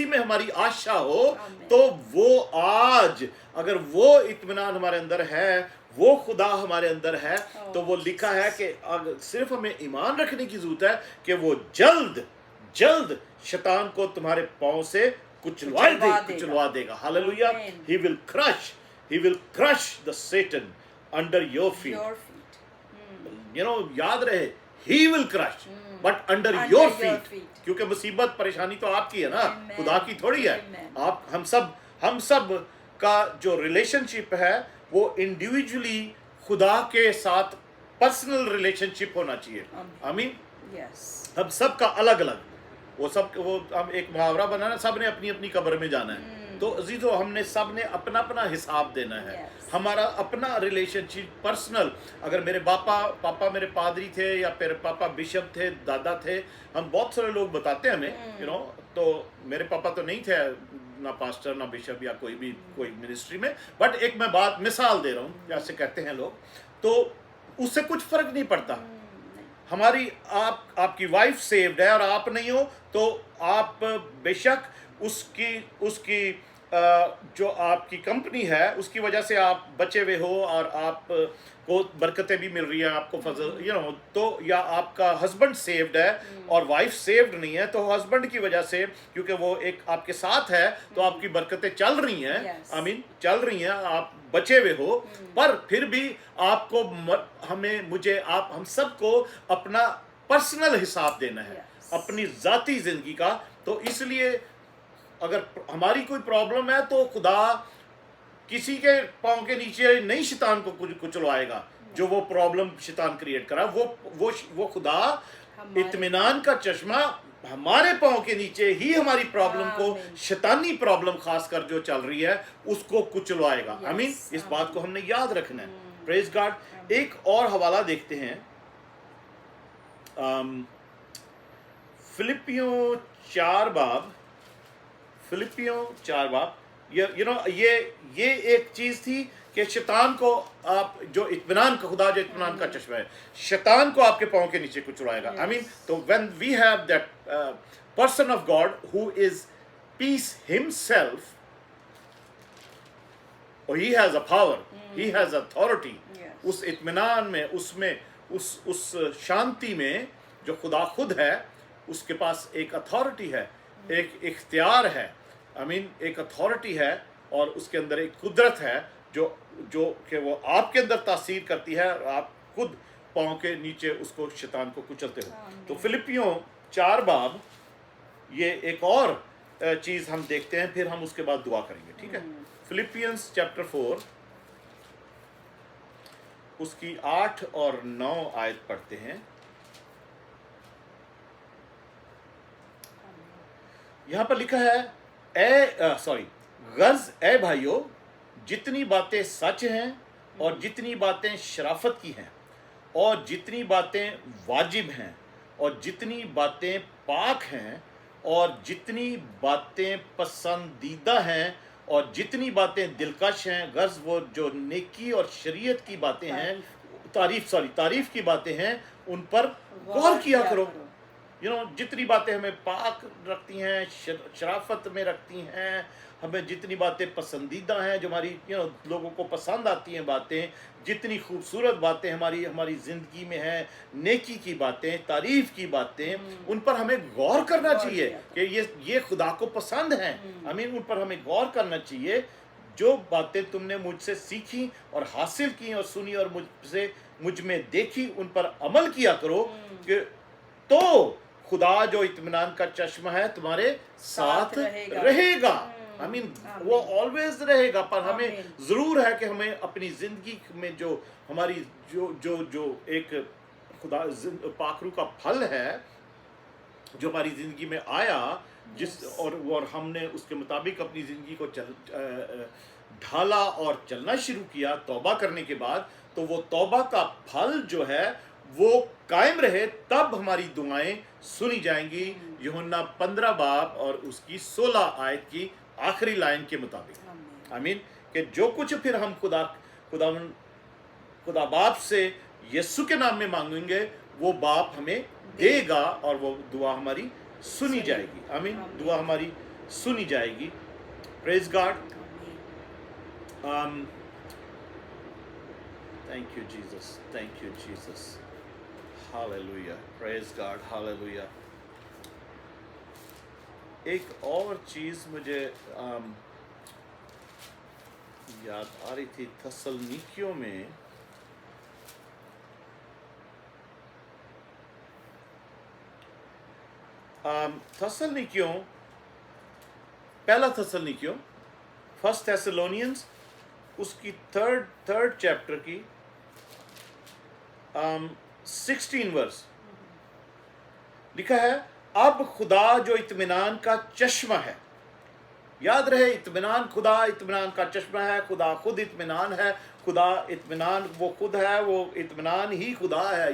में हमारी आशा हो, Amen. तो वो आज अगर वो इत्मीनान हमारे अंदर है, वो खुदा हमारे अंदर है, तो वो लिखा है कि अगर सिर्फ हमें ईमान रखने की जरूरत है कि वो जल्द शैतान को तुम्हारे पांव से कुचलवा देगा. Hallelujah. Amen. he will crush the Satan under your feet. Your feet. You know, याद रहे, he will crush but under Under your your feet. feet. क्योंकि मुसीबत परेशानी तो आपकी है ना, Amen. खुदा की थोड़ी है. Amen. आप हम सब का जो रिलेशनशिप है, वो इंडिविजुअली खुदा के साथ पर्सनल रिलेशनशिप होना चाहिए. Amen. I mean, Yes. हम सब का अलग अलग, वो हम एक मुहावरा बनाना, सब ने अपनी अपनी कब्र में जाना है. तो अजीजों, हमने सब ने अपना अपना हिसाब देना है. Yes. हमारा अपना रिलेशनशिप पर्सनल. अगर मेरे पापा मेरे पादरी थे, या मेरे पापा बिशप थे, दादा थे, हम बहुत सारे लोग बताते हैं हमें, यू नो, तो मेरे पापा तो नहीं थे ना पास्टर ना बिशप या कोई मिनिस्ट्री में, बट एक मैं मिसाल दे रहा हूँ, जैसे कहते हैं लोग, तो उससे कुछ फर्क नहीं पड़ता. हमारी आपकी वाइफ सेव्ड है और आप नहीं हो, तो आप बेशक उसकी जो आपकी कंपनी है, उसकी वजह से आप बचे हुए हो, और आपको बरकतें भी मिल रही है, आपको फजल, यू नो, तो या आपका हस्बैंड सेव्ड है और वाइफ सेव्ड नहीं है, तो हस्बैंड की वजह से, क्योंकि वो एक आपके साथ है, तो आपकी बरकतें चल रही हैं. Yes. आई मीन, चल रही हैं, आप बचे हुए हो, पर फिर भी आपको हम सबको अपना पर्सनल हिसाब देना है. Yes. अपनी जाती जिंदगी का. तो इसलिए अगर हमारी कोई प्रॉब्लम है, तो खुदा किसी के पांव के नीचे नहीं शैतान को कुचलवाएगा. जो वो प्रॉब्लम शैतान क्रिएट करा, वो खुदा इत्मीनान का चश्मा हमारे पांव के नीचे ही हमारी प्रॉब्लम को, शैतानी प्रॉब्लम खासकर जो चल रही है, उसको कुचलवाएगा. आई मीन, इस बात को हमने याद रखना है. Praise God. एक और हवाला देखते हैं, फिलिपियों 4 बाब. ये एक चीज थी कि शैतान को, आप जो इत्मीनान का खुदा जो इत्मीनान का चश्मा है, शैतान को आपके पांव के नीचे कुचलाएगा. आई मीन, तो when we have that person of God who is peace himself, or he has a power, he has authority. Yes. उस इत्मीनान में, उसमें, उस शांति में जो खुदा खुद है, उसके पास एक अथॉरिटी है, एक इख्तियार है, एक अथॉरिटी है, और उसके अंदर एक कुदरत है जो कि वो आपके अंदर तासीर करती है, और आप खुद पाँव के नीचे उसको शैतान को कुचलते हो। तो फिलिपियों 4 बाब, ये एक और चीज़ हम देखते हैं, फिर हम उसके बाद दुआ करेंगे, ठीक है। फिलिपियंस चैप्टर 4 उसकी 8 और 9 आयत पढ़ते हैं। यहां पर लिखा है, गर्ज ए भाइयों, जितनी बातें सच हैं और जितनी बातें शराफत की हैं और जितनी बातें वाजिब हैं और जितनी बातें पाक हैं और जितनी बातें पसंदीदा हैं और जितनी बातें दिलकश हैं, गर्ज वो जो नेकी और शरीयत की बातें हैं, तारीफ की बातें हैं, उन पर गौर किया करो। जितनी बातें हमें पाक रखती हैं, शराफत में रखती हैं, हमें जितनी बातें पसंदीदा हैं, जो हमारी लोगों को पसंद आती हैं बातें, जितनी खूबसूरत बातें हमारी ज़िंदगी में हैं, नेकी की बातें, तारीफ़ की बातें, उन पर हमें गौर करना चाहिए कि ये खुदा को पसंद हैं। उन पर हमें गौर करना चाहिए। जो बातें तुमने मुझसे सीखी और हासिल की और सुनी और मुझ में देखी, उन पर अमल किया करो, कि तो खुदा जो इत्मीनान का चश्मा है तुम्हारे साथ रहेगा। वो ऑलवेज रहेगा। पर हमें जरूर है कि हमें अपनी जिंदगी में जो हमारी जो एक खुदा पाखरू का फल है, जो हमारी जिंदगी में आया, और हमने उसके मुताबिक अपनी जिंदगी को ढाला और चलना शुरू किया तौबा करने के बाद, तो वो तौबा का फल जो है वो कायम रहे, तब हमारी दुआएं सुनी जाएंगी। यूहन्ना 15 बाब और उसकी 16 आयत की आखिरी लाइन के मुताबिक। कि जो कुछ फिर हम खुदा बाप से यीशु के नाम में मांगेंगे, वो बाप हमें देगा और वो दुआ हमारी सुनी जाएगी। दुआ हमारी सुनी जाएगी। Praise God. Thank you Jesus, thank you Jesus, hallelujah, praise God, hallelujah. एक और चीज़ मुझे याद आ रही थी, थस्सलुनीकियों में पहला थस्सलुनीकियों, फर्स्ट थेसलोनियंस, उसकी थर्ड चैप्टर की 16 वर्स लिखा है, अब खुदा जो इत्मीनान का चश्मा है। याद रहे, इत्मीनान, खुदा इत्मीनान का चश्मा है, खुदा खुद इत्मीनान है, खुदा इत्मीनान वो खुद है, वो इत्मीनान ही खुदा है।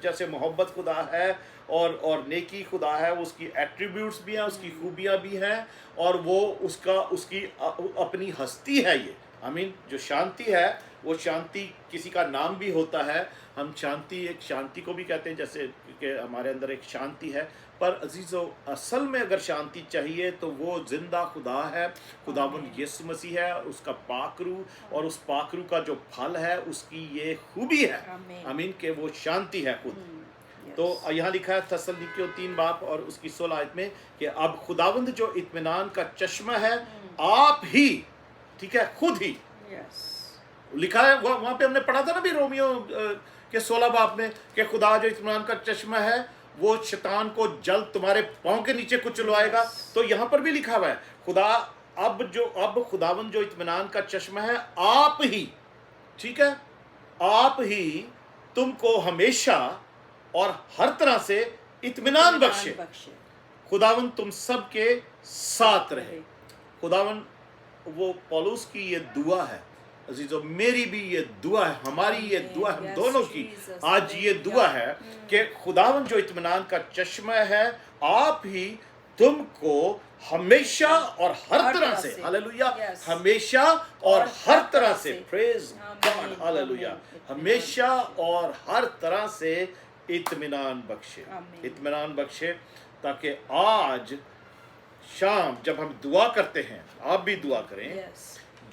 जैसे मोहब्बत खुदा है और नेकी खुदा है, उसकी एट्रीब्यूट्स भी हैं, उसकी खूबियाँ भी हैं, और वो उसकी अपनी हस्ती है। ये जो शांति है, वो शांति किसी का नाम भी होता है। हम एक शांति को भी कहते हैं, जैसे कि हमारे अंदर एक शांति है। पर अजीज़ों, असल में अगर शांति चाहिए तो वो जिंदा खुदा है, खुदावंद यीशु मसीह है, उसका पाकरू, और उस पाकरू का जो फल है उसकी ये खूबी है। कि वो शांति है खुद। तो यहाँ लिखा है थस्सलुनीकियों 3 बाब और उसकी 16 आयत में कि अब खुदावंद जो इत्मीनान का चश्मा है, आप ही, ठीक है, खुद ही लिखा है। वहां पे हमने पढ़ा था ना भी, रोमियो के 16 बाब में, कि खुदा जो इत्मीनान का चश्मा है वो शैतान को जल्द तुम्हारे पांव के नीचे कुचलवाएगा। तो यहाँ पर भी लिखा हुआ है, खुदा अब खुदावंद जो इत्मीनान का चश्मा है, आप ही, ठीक है, आप ही तुमको हमेशा और हर तरह से इत्मीनान बख्शे। खुदावंद तुम सबके साथ रहे। खुदावंद, वो पौलुस की ये दुआ है अजीजों, मेरी भी ये दुआ है, हमारी ये दुआ है, हम दोनों की आज ये दुआ है कि खुदावंद जो इत्मीनान का चश्मा है, आप ही तुमको हमेशा और हर तरह से, हालेलुया, हमेशा और हर तरह से, प्रेज गॉड, हालेलुया, हमेशा और हर तरह से इत्मीनान बख्शे, ताकि आज शाम जब हम दुआ करते हैं, आप भी दुआ करें, Yes.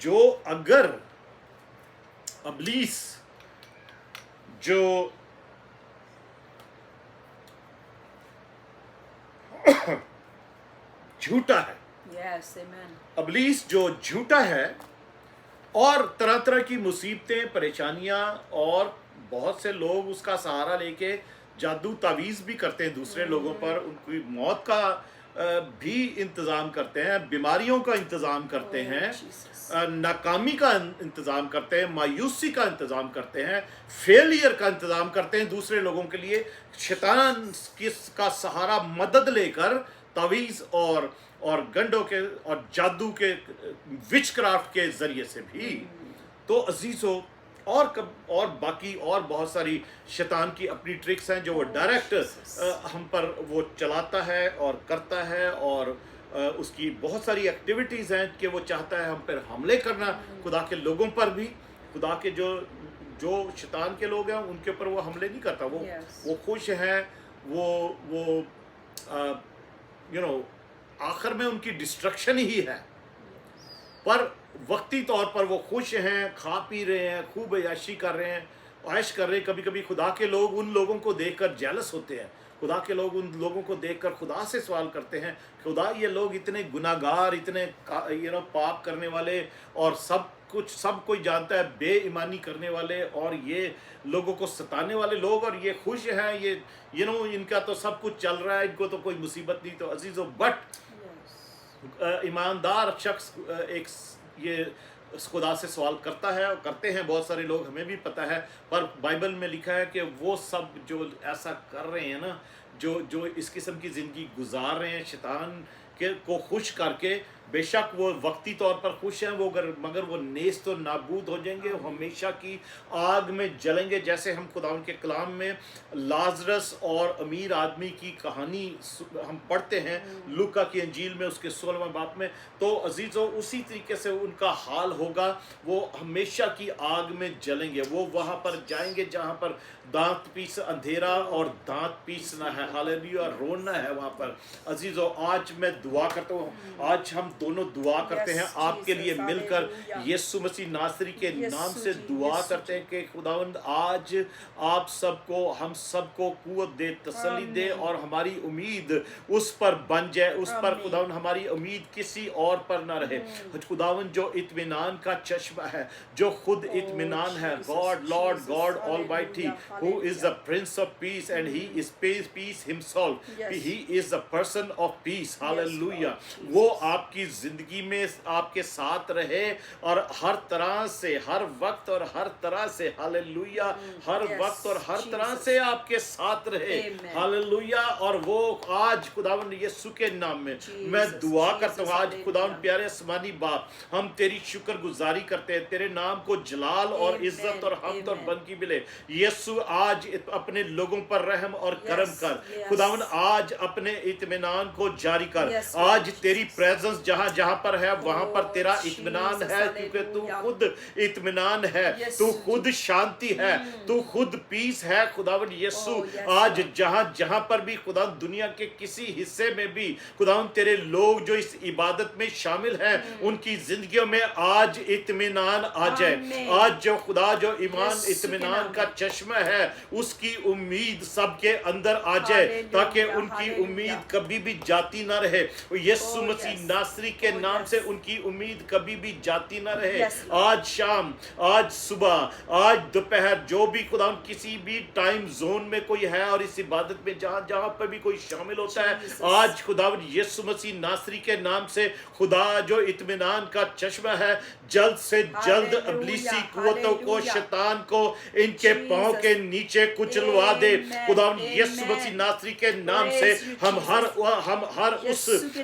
जो अगर अबलीस जो झूठा है, Yes. Amen. अबलीस जो झूठा है और तरह तरह की मुसीबतें, परेशानियां, और बहुत से लोग उसका सहारा लेके जादू तावीज़ भी करते हैं दूसरे लोगों पर, उनकी मौत का भी इंतज़ाम करते हैं, बीमारियों का इंतज़ाम करते Oh, हैं, Jesus. नाकामी का इंतज़ाम करते हैं, मायूसी का इंतज़ाम करते हैं, फेलियर का इंतज़ाम करते हैं दूसरे लोगों के लिए। शैतान का सहारा मदद लेकर तावीज़ और गंडों के और जादू के विचक्राफ्ट के ज़रिए से भी। तो अजीज़ों, और बाकी और बहुत सारी शैतान की अपनी ट्रिक्स हैं जो वो डायरेक्ट हम पर वो चलाता है और करता है, और उसकी बहुत सारी एक्टिविटीज़ हैं कि वो चाहता है हम पर हमले करना, खुदा के लोगों पर भी। खुदा के जो शैतान के लोग हैं उनके ऊपर वो हमले नहीं करता, वो खुश हैं, वो आखिर में उनकी डिस्ट्रक्शन ही है, पर वक्ती तौर पर वो खुश हैं, खा पी रहे हैं, खूब अय्याशी कर रहे हैं, ऐश कर रहे हैं। कभी कभी खुदा के लोग उन लोगों को देखकर जेलस होते हैं, खुदा के लोग उन लोगों को देखकर खुदा से सवाल करते हैं, खुदा ये लोग इतने गुनाहगार, इतने पाप करने वाले, और सब कोई जानता है, बेईमानी करने वाले और ये लोगों को सताने वाले लोग, और ये खुश हैं, ये इनका तो सब कुछ चल रहा है, इनको तो कोई मुसीबत नहीं। तो अजीज़ों, बट ईमानदार शख्स एक ये खुदा से सवाल करता है, और करते हैं बहुत सारे लोग, हमें भी पता है, पर बाइबल में लिखा है कि वो सब जो ऐसा कर रहे हैं ना, जो इस किस्म की ज़िंदगी गुजार रहे हैं शैतान को खुश करके, बेशक वो वक्ती तौर पर खुश हैं, मगर वो नेस्त और नाबूद हो जाएंगे, वो हमेशा की आग में जलेंगे। जैसे हम खुदा के कलाम में लाजरस और अमीर आदमी की कहानी हम पढ़ते हैं लूका की अंजील में, उसके 16वें बाब में, तो अजीज़ों उसी तरीके से उनका हाल होगा, वो हमेशा की आग में जलेंगे। वो वहाँ पर जाएंगे जहाँ पर दांत पीस अंधेरा और दांत पीसना है, हालेलुया, रोना है वहाँ पर। अजीज़ों, आज मैं दुआ करता हूँ, आज हम दोनों दुआ करते हैं आपके लिए मिलकर, यीशु मसीह नासरी के नाम से दुआ करते हैं कि खुदावंद आज आप सबको, हम सबको कुव्वत दे, तसल्ली दे, और हमारी उम्मीद उस पर बन जाए, उस पर खुदावंद हमारी उम्मीद किसी और पर ना रहे। खुदावंद जो इत्मीनान का चश्मा है, जो खुद इत्मीनान है, God, Lord God almighty, who is the Prince of Peace, and He is peace Himself. He is the person of peace. Hallelujah. वो आपकी जिंदगी में आपके साथ रहे, और हर तरह से, हर वक्त और हर तरह से, हालेलुया, हर वक्त और हर तरह से आपके साथ रहे, हालेलुया। और वो आज खुदावंद यीशु के नाम में मैं दुआ करता हूँ, आज खुदावंद प्यारे आसमानी बाप, हम तेरी शुक्रगुजारी करते हैं, तेरे नाम को जलाल और इज्जत और हमद और बंदगी मिले। यीशु, आज अपने लोगों पर रहम और करम कर खुदावन, आज अपने इत्मीनान को जारी कर। आज तेरी प्रेजेंस जहाँ जहाँ पर है वहाँ पर तेरा इत्मीनान है, क्योंकि तू खुद इत्मीनान है, तू खुद शांति है, तू खुद पीस है। खुदावन यीशु, आज जहाँ जहाँ पर भी खुदा दुनिया के किसी हिस्से में भी खुदावन तेरे लोग जो इस इबादत में शामिल हैं, उनकी जिंदगियों में आज इत्मीनान आ जाए। आज जो खुदा जो ईमान इत्मीनान का चश्मा है, उसकी उम्मीद सबके अंदर आ जाए, ताकि उनकी उम्मीद कभी भी जाती ना रहे। यीशु मसीह नासरी के नाम से उनकी उम्मीद कभी भी जाती ना रहे। आज शाम, आज सुबह, आज दोपहर, जो भी खुदा किसी भी टाइम जोन में कोई है और इस इबादत में जहाँ जहाँ पर भी कोई शामिल होता है, आज खुदावंद यीशु मसीह नासरी के नाम से खुदा जो इत्मीनान का चश्मा है, जल्द से जल्द अबलीसी कुव्वतों को, शैतान को इनके पांव के नीचे कुचलवा दे। खुदावंद यीशु मसीह नासरी के नाम से हम हर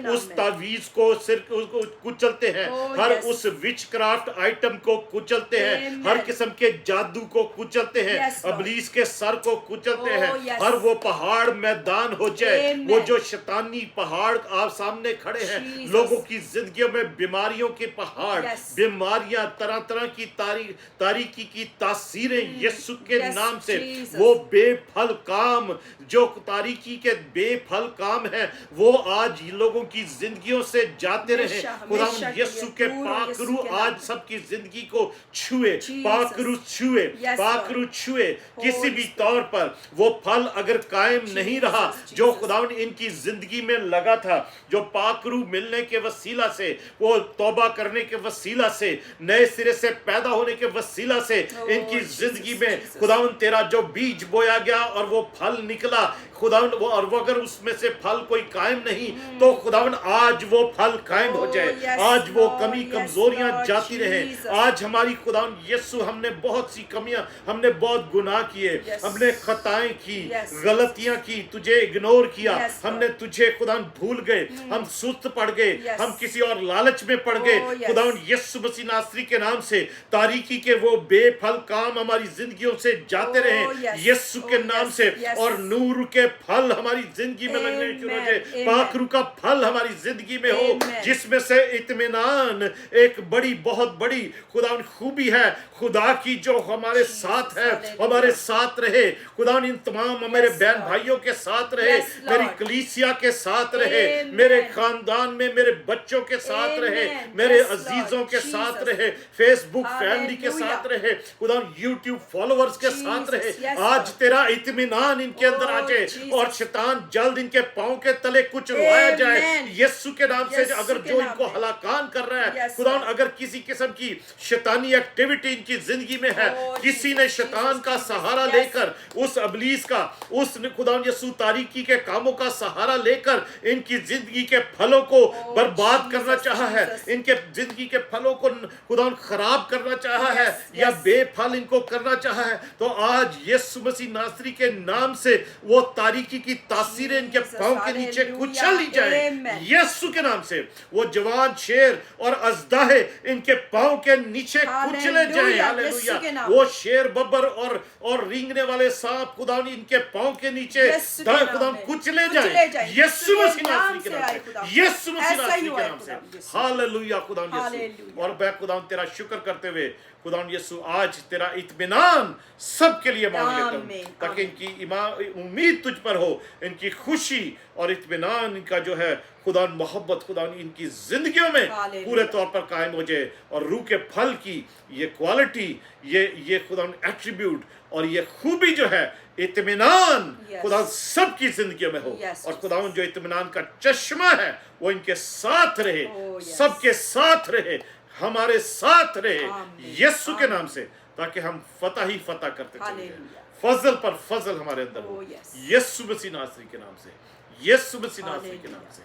उस तावीज को से सिर को उसको कुचलते हैं, Oh, हर yes. उस विचक्राफ्ट आइटम को कुचलते हैं, Amen. हर किस्म के जादू को कुचलते हैं, Yes, Lord. इब्लीस के सर को कुचलते Oh, हैं, yes. हर वो पहाड़ मैदान हो जाए, Amen. वो जो शैतानी पहाड़ आप सामने खड़े हैं, Jesus. लोगों की जिंदगियों में बीमारियों के पहाड़, Yes. बीमारियां, तरह तरह की तारीकी की तासीरें यीशु के Yes, नाम से, Jesus. वो बेफल काम, जो तारीकी के बेफल काम है, वो आज लोगों की जिंदगियों से जाते रहे। हमेशा, खुदा हमेशा के यीशु लिए के दूर हो पाक यीशु रूह के नाम आज में। सबकी जिंदगी को छुए, Jesus. पाक रूह छुए, Yes, पाक Lord. रूह छुए, किसी भी Spirit. तौर पर वो फल अगर कायम नहीं रहा Jesus, जो Jesus. खुदावन इनकी जिंदगी में लगा था, जो पाक रूह मिलने के वसीला से, वो तौबा करने के वसीला से, नए सिरे से पैदा होने के वसीला से, Oh, इनकी Jesus, जिंदगी में Jesus. खुदावन तेरा जो बीज बोया गया और वो फल निकला, खुदावन वो, और वो अगर उसमें से फल कोई कायम नहीं, तो खुदावन आज वो फल कायम हो Oh, जाए, yes, आज वो Lord, कमी yes, कमजोरियां Lord, जाती रहे। Jesus. आज हमारी खुदावन यीशु, हमने बहुत सी कमियां, हमने बहुत गुनाह किए, Yes. हमने खताएं की, Yes. गलतियां की, तुझे इग्नोर किया, Yes, Lord. हमने तुझे खुदावन भूल गए, हम सुस्त पड़ गए, Yes. हम किसी और लालच में पड़ गए। Oh, yes. खुदावन यीशु मसीह नासरी के नाम से तारीकी के वो बेफल काम हमारी जिंदगियों से जाते Oh, रहे yes. यीशु के Oh, नाम yes, से, yes. और नूर के फल हमारी जिंदगी में लगने शुरू हो जाए, Amen. पाकरू का फल हमारी जिंदगी में हो, Amen. जिसमें से इत्मीनान एक बड़ी, बहुत बड़ी खुदावन खूबी है खुदा की, जो हमारे साथ है, Hallelujah. हमारे साथ रहे। खुदावन इन तमाम मेरे Yes, बहन Lord. भाइयों के साथ रहे, Yes, Lord. मेरी कलीसिया के साथ रहे, Amen. मेरे खानदान में मेरे बच्चों के साथ Amen. रहे, मेरे Yes, अजीजों Lord. के साथ Jesus. रहे, फेसबुक फैमिली के Hallelujah. साथ रहे, खुदावन यूट्यूब फॉलोअर्स के साथ Jesus. रहे। Yes, आज Lord. तेरा इत्मीनान इनके अंदर आ Oh, जाए, Jesus. और शैतान जल्द इनके पांव के तले कुचलवाया जाए Amen. यीशु के नाम से। यीशु अगर के जो नाम इनको में। हलाकान कर रहा है, Yes, खुदावन Lord. अगर किसी किस्म की शैतानी एक्टिविटी इनकी जिंदगी में है, Oh, किसी Jesus, ने शैतान Jesus, का Jesus. सहारा Yes. लेकर, उस अबलीस का, उस खुदावन यीशु तारीकी के कामों का सहारा लेकर इनकी जिंदगी के फलों को Oh, बर्बाद Jesus, करना चाहा है, Jesus. इनके जिंदगी के फलों को खुदावन खराब करना चाहा है, Yes, या yes. बेफल इनको करना चाहा है, तो आज यीशु मसीह नासरी के नाम से वो तारीकी की तासीरें इनके Jesus, पांव के नीचे hallelujah, कुचल ली जाए amen. यीशु के नाम से। वो जवान शेर और अजदाहे इनके पांव के नीचे कुचले जाए, Hallelujah, हालेलुया। यीशु के नाम। वो शेर बब्बर और रेंगने वाले सांप खुदावन इनके पांव के नीचे यीशु के नाम खुदावन में कुचले कुचले जाए जाए। यीशु यीशु मसीह के नासरी नाम के से नाम आए से, खुदावन। यीशु मसीह ऐसा ही नासरी हुआ के है नाम से। खुदावन यीशु। हालेलुया खुदावन यीशु। हालेलुया। और मैं खुदावन तेरा शुक्र करते हुए खुदावन यीशु आज तेरा इत्मीनान सबके लिए मांग लेता हूं, आमीन, ताकि आमीन। इनकी उम्मीद तुझ पर हो, इनकी खुशी और इत्मीनान इनका जो है खुदा मोहब्बत खुदा इनकी जिंदगियों में हालेलुया। पूरे तौर पर कायम हो जाए, और रूह के फल की ये क्वालिटी, ये खुदा एट्रीब्यूट और ये खूबी जो है इत्मीनान Yes. खुदा सबकी जिंदगियों में हो। Yes, और खुदावन जो इत्मीनान का चश्मा है वो इनके साथ रहे, Oh, yes. सबके साथ रहे, हमारे साथ रहे आमीन, यीशु के आमीन। नाम से, ताकि हम फतह ही फतह करते चले जाएं। हालेलुया। फजल पर फजल हमारे अंदर हो, Oh, yes. यीशु मसीह नासरी के नाम से, यीशु मसीह नासरी के हालेलुया। नाम से।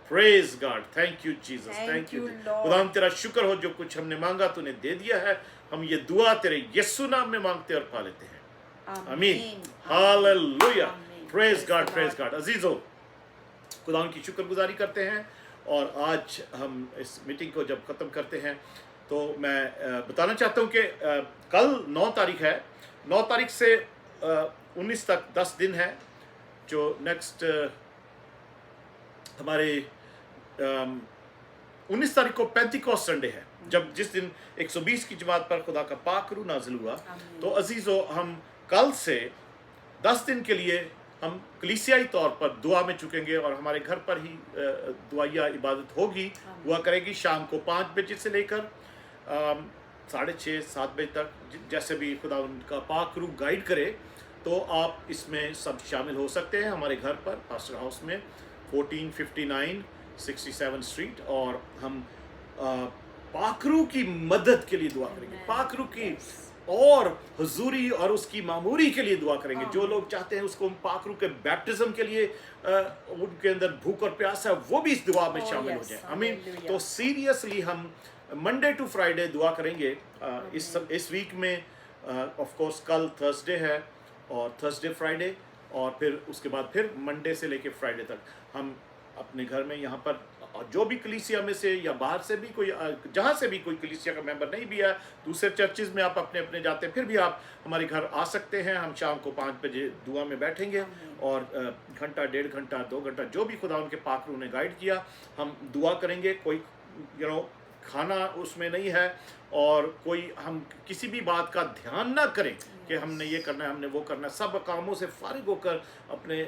Praise God, thank you Jesus, Thank thank you you, Lord. खुदा तेरा शुक्र हो, जो कुछ हमने मांगा तूने दे दिया है। हम ये दुआ तेरे यीशु नाम में मांगते और पा लेते हैं, आमीन। हालेलुया, आमीन। Praise Praise God, the praise Lord. God. अजीजों, खुदा की शुक्रगुजारी करते हैं, और आज हम इस मीटिंग को जब ख़त्म करते हैं तो मैं बताना चाहता हूँ कि कल 9 तारीख है, 9 तारीख से 19 तक 10 दिन है, जो नेक्स्ट हमारे 19 तारीख को पेंटिकॉस्ट संडे है, जब जिस दिन 120 की जमात पर खुदा का पाक रूह नाजिल हुआ। आमीन। तो अजीज़ों, हम कल से 10 दिन के लिए हम कलीसियाई तौर पर दुआ में चुकेंगे, और हमारे घर पर ही दुआया इबादत होगी, हुआ करेगी शाम को 5 बजे से लेकर 6:30-7 बजे तक, जैसे भी खुदा उनका पाक रूह गाइड करे। तो आप इसमें सब शामिल हो सकते हैं हमारे घर पर, पास्टर हाउस में, 1459 67 स्ट्रीट, और हम पाकरू की मदद के लिए दुआ करेंगे, पाकरू की और हुजूरी और उसकी मामूरी के लिए दुआ करेंगे। जो लोग चाहते हैं उसको हम पाकरू के बैप्टिज्म के लिए, उनके अंदर भूख और प्यास है, वो भी इस दुआ में शामिल हो जाए, आमीन। तो सीरियसली हम मंडे टू फ्राइडे दुआ करेंगे इस वीक में। ऑफ कोर्स कल थर्सडे है, और थर्सडे फ्राइडे, और फिर उसके बाद फिर मंडे से लेके फ्राइडे तक हम अपने घर में यहाँ पर और जो भी कलीसिया में से या बाहर से भी कोई जहाँ से भी कोई कलीसिया का मेंबर नहीं भी है, दूसरे चर्चेज में आप अपने अपने जाते हैं, फिर भी आप हमारे घर आ सकते हैं। हम शाम को 5 बजे दुआ में बैठेंगे और घंटा, 1.5 घंटा, 2 घंटा, जो भी खुदा उनके पाक रूह ने गाइड किया, हम दुआ करेंगे। कोई खाना उसमें नहीं है और कोई हम किसी भी बात का ध्यान ना करें कि हमने ये करना है, हमने वो करना है। सब कामों से फारिग होकर अपने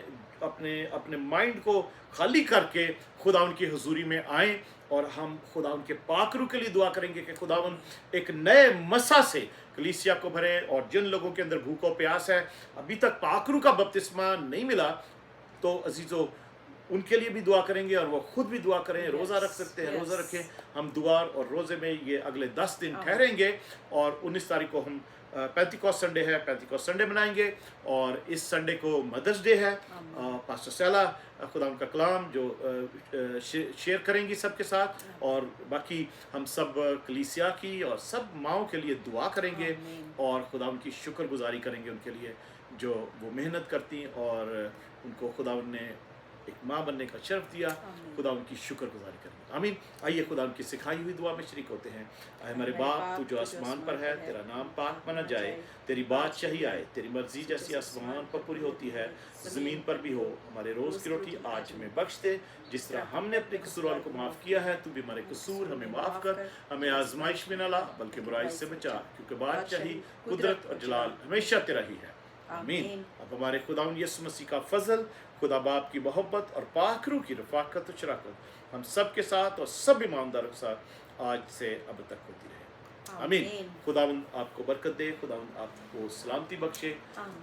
अपने अपने माइंड को खाली करके खुदा उनकी हुजूरी में आएँ और हम खुदा उनके पाक रूह के लिए दुआ करेंगे कि खुदावन एक नए मसा से कलीसिया को भरे। और जिन लोगों के अंदर भूख और प्यास है, अभी तक पाक रूह का बपतिस्मा नहीं मिला, तो अजीज़ों उनके लिए भी दुआ करेंगे और वो खुद भी दुआ करें। रोज़ा रख सकते हैं, रोज़ा रखें। हम दुआ और रोज़े में ये अगले 10 दिन ठहरेंगे और 19 तारीख को हम पेंटिकॉस्ट संडे है, पेंटिकॉस्ट संडे मनाएंगे। और इस संडे को मदर्स डे है। पास्टर सेला खुदा उनका कलाम जो शेयर करेंगी सबके साथ, और बाकी हम सब कलीसिया की और सब माओं के लिए दुआ करेंगे और खुदा उनकी शुक्रगुजारी करेंगे उनके लिए जो वो मेहनत करती और उनको खुदा ने एक माँ बनने का शर्फ दिया। खुदा उनकी शुक्रगुजारी करेंगे। आमीन। आइए खुदा उनकी सिखाई हुई दुआ में शरीक होते हैं। आए हमारे बाप, तू जो आसमान पर है, तेरा नाम पाक माना जाए, तेरी बादशाही आए, तेरी मर्जी जैसी आसमान पर पूरी होती है ज़मीन पर भी हो। हमारे रोज़ की रोटी आज हमें बख्श दे, जिस तरह हमने अपने कसूरवारों को माफ़ किया है, तू भी हमारे कसूर हमें माफ़ कर। हमें आजमाइश में न ला, बल्कि बुराई से बचा, क्योंकि बादशाही, कुदरत और जलाल हमेशा तेरा ही है। आमीन। अब हमारे खुदा यीशु मसीह का फजल, खुदा बाप की मोहब्बत और पाक रूह की रफ़ाकत और शराकत हम सब के साथ और सब ईमानदारों के साथ आज से अब तक होती रहे। आमीन। खुदावंद आपको बरकत दे, खुदावंद आपको सलामती बख्शे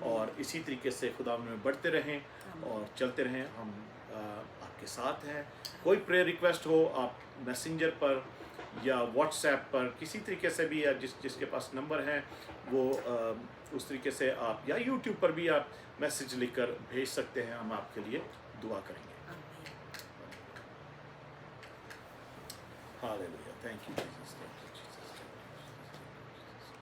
और इसी तरीके से खुदावंद में बढ़ते रहें और चलते रहें। हम आपके साथ हैं। कोई प्रेयर रिक्वेस्ट हो, आप मैसेंजर पर या व्हाट्सएप पर किसी तरीके से भी, या जिसके पास नंबर है वो उस तरीके से आप, या यूट्यूब पर भी आप मैसेज लिखकर भेज सकते हैं। हम आपके लिए दुआ करेंगे। हालेलुया। Thank you Jesus.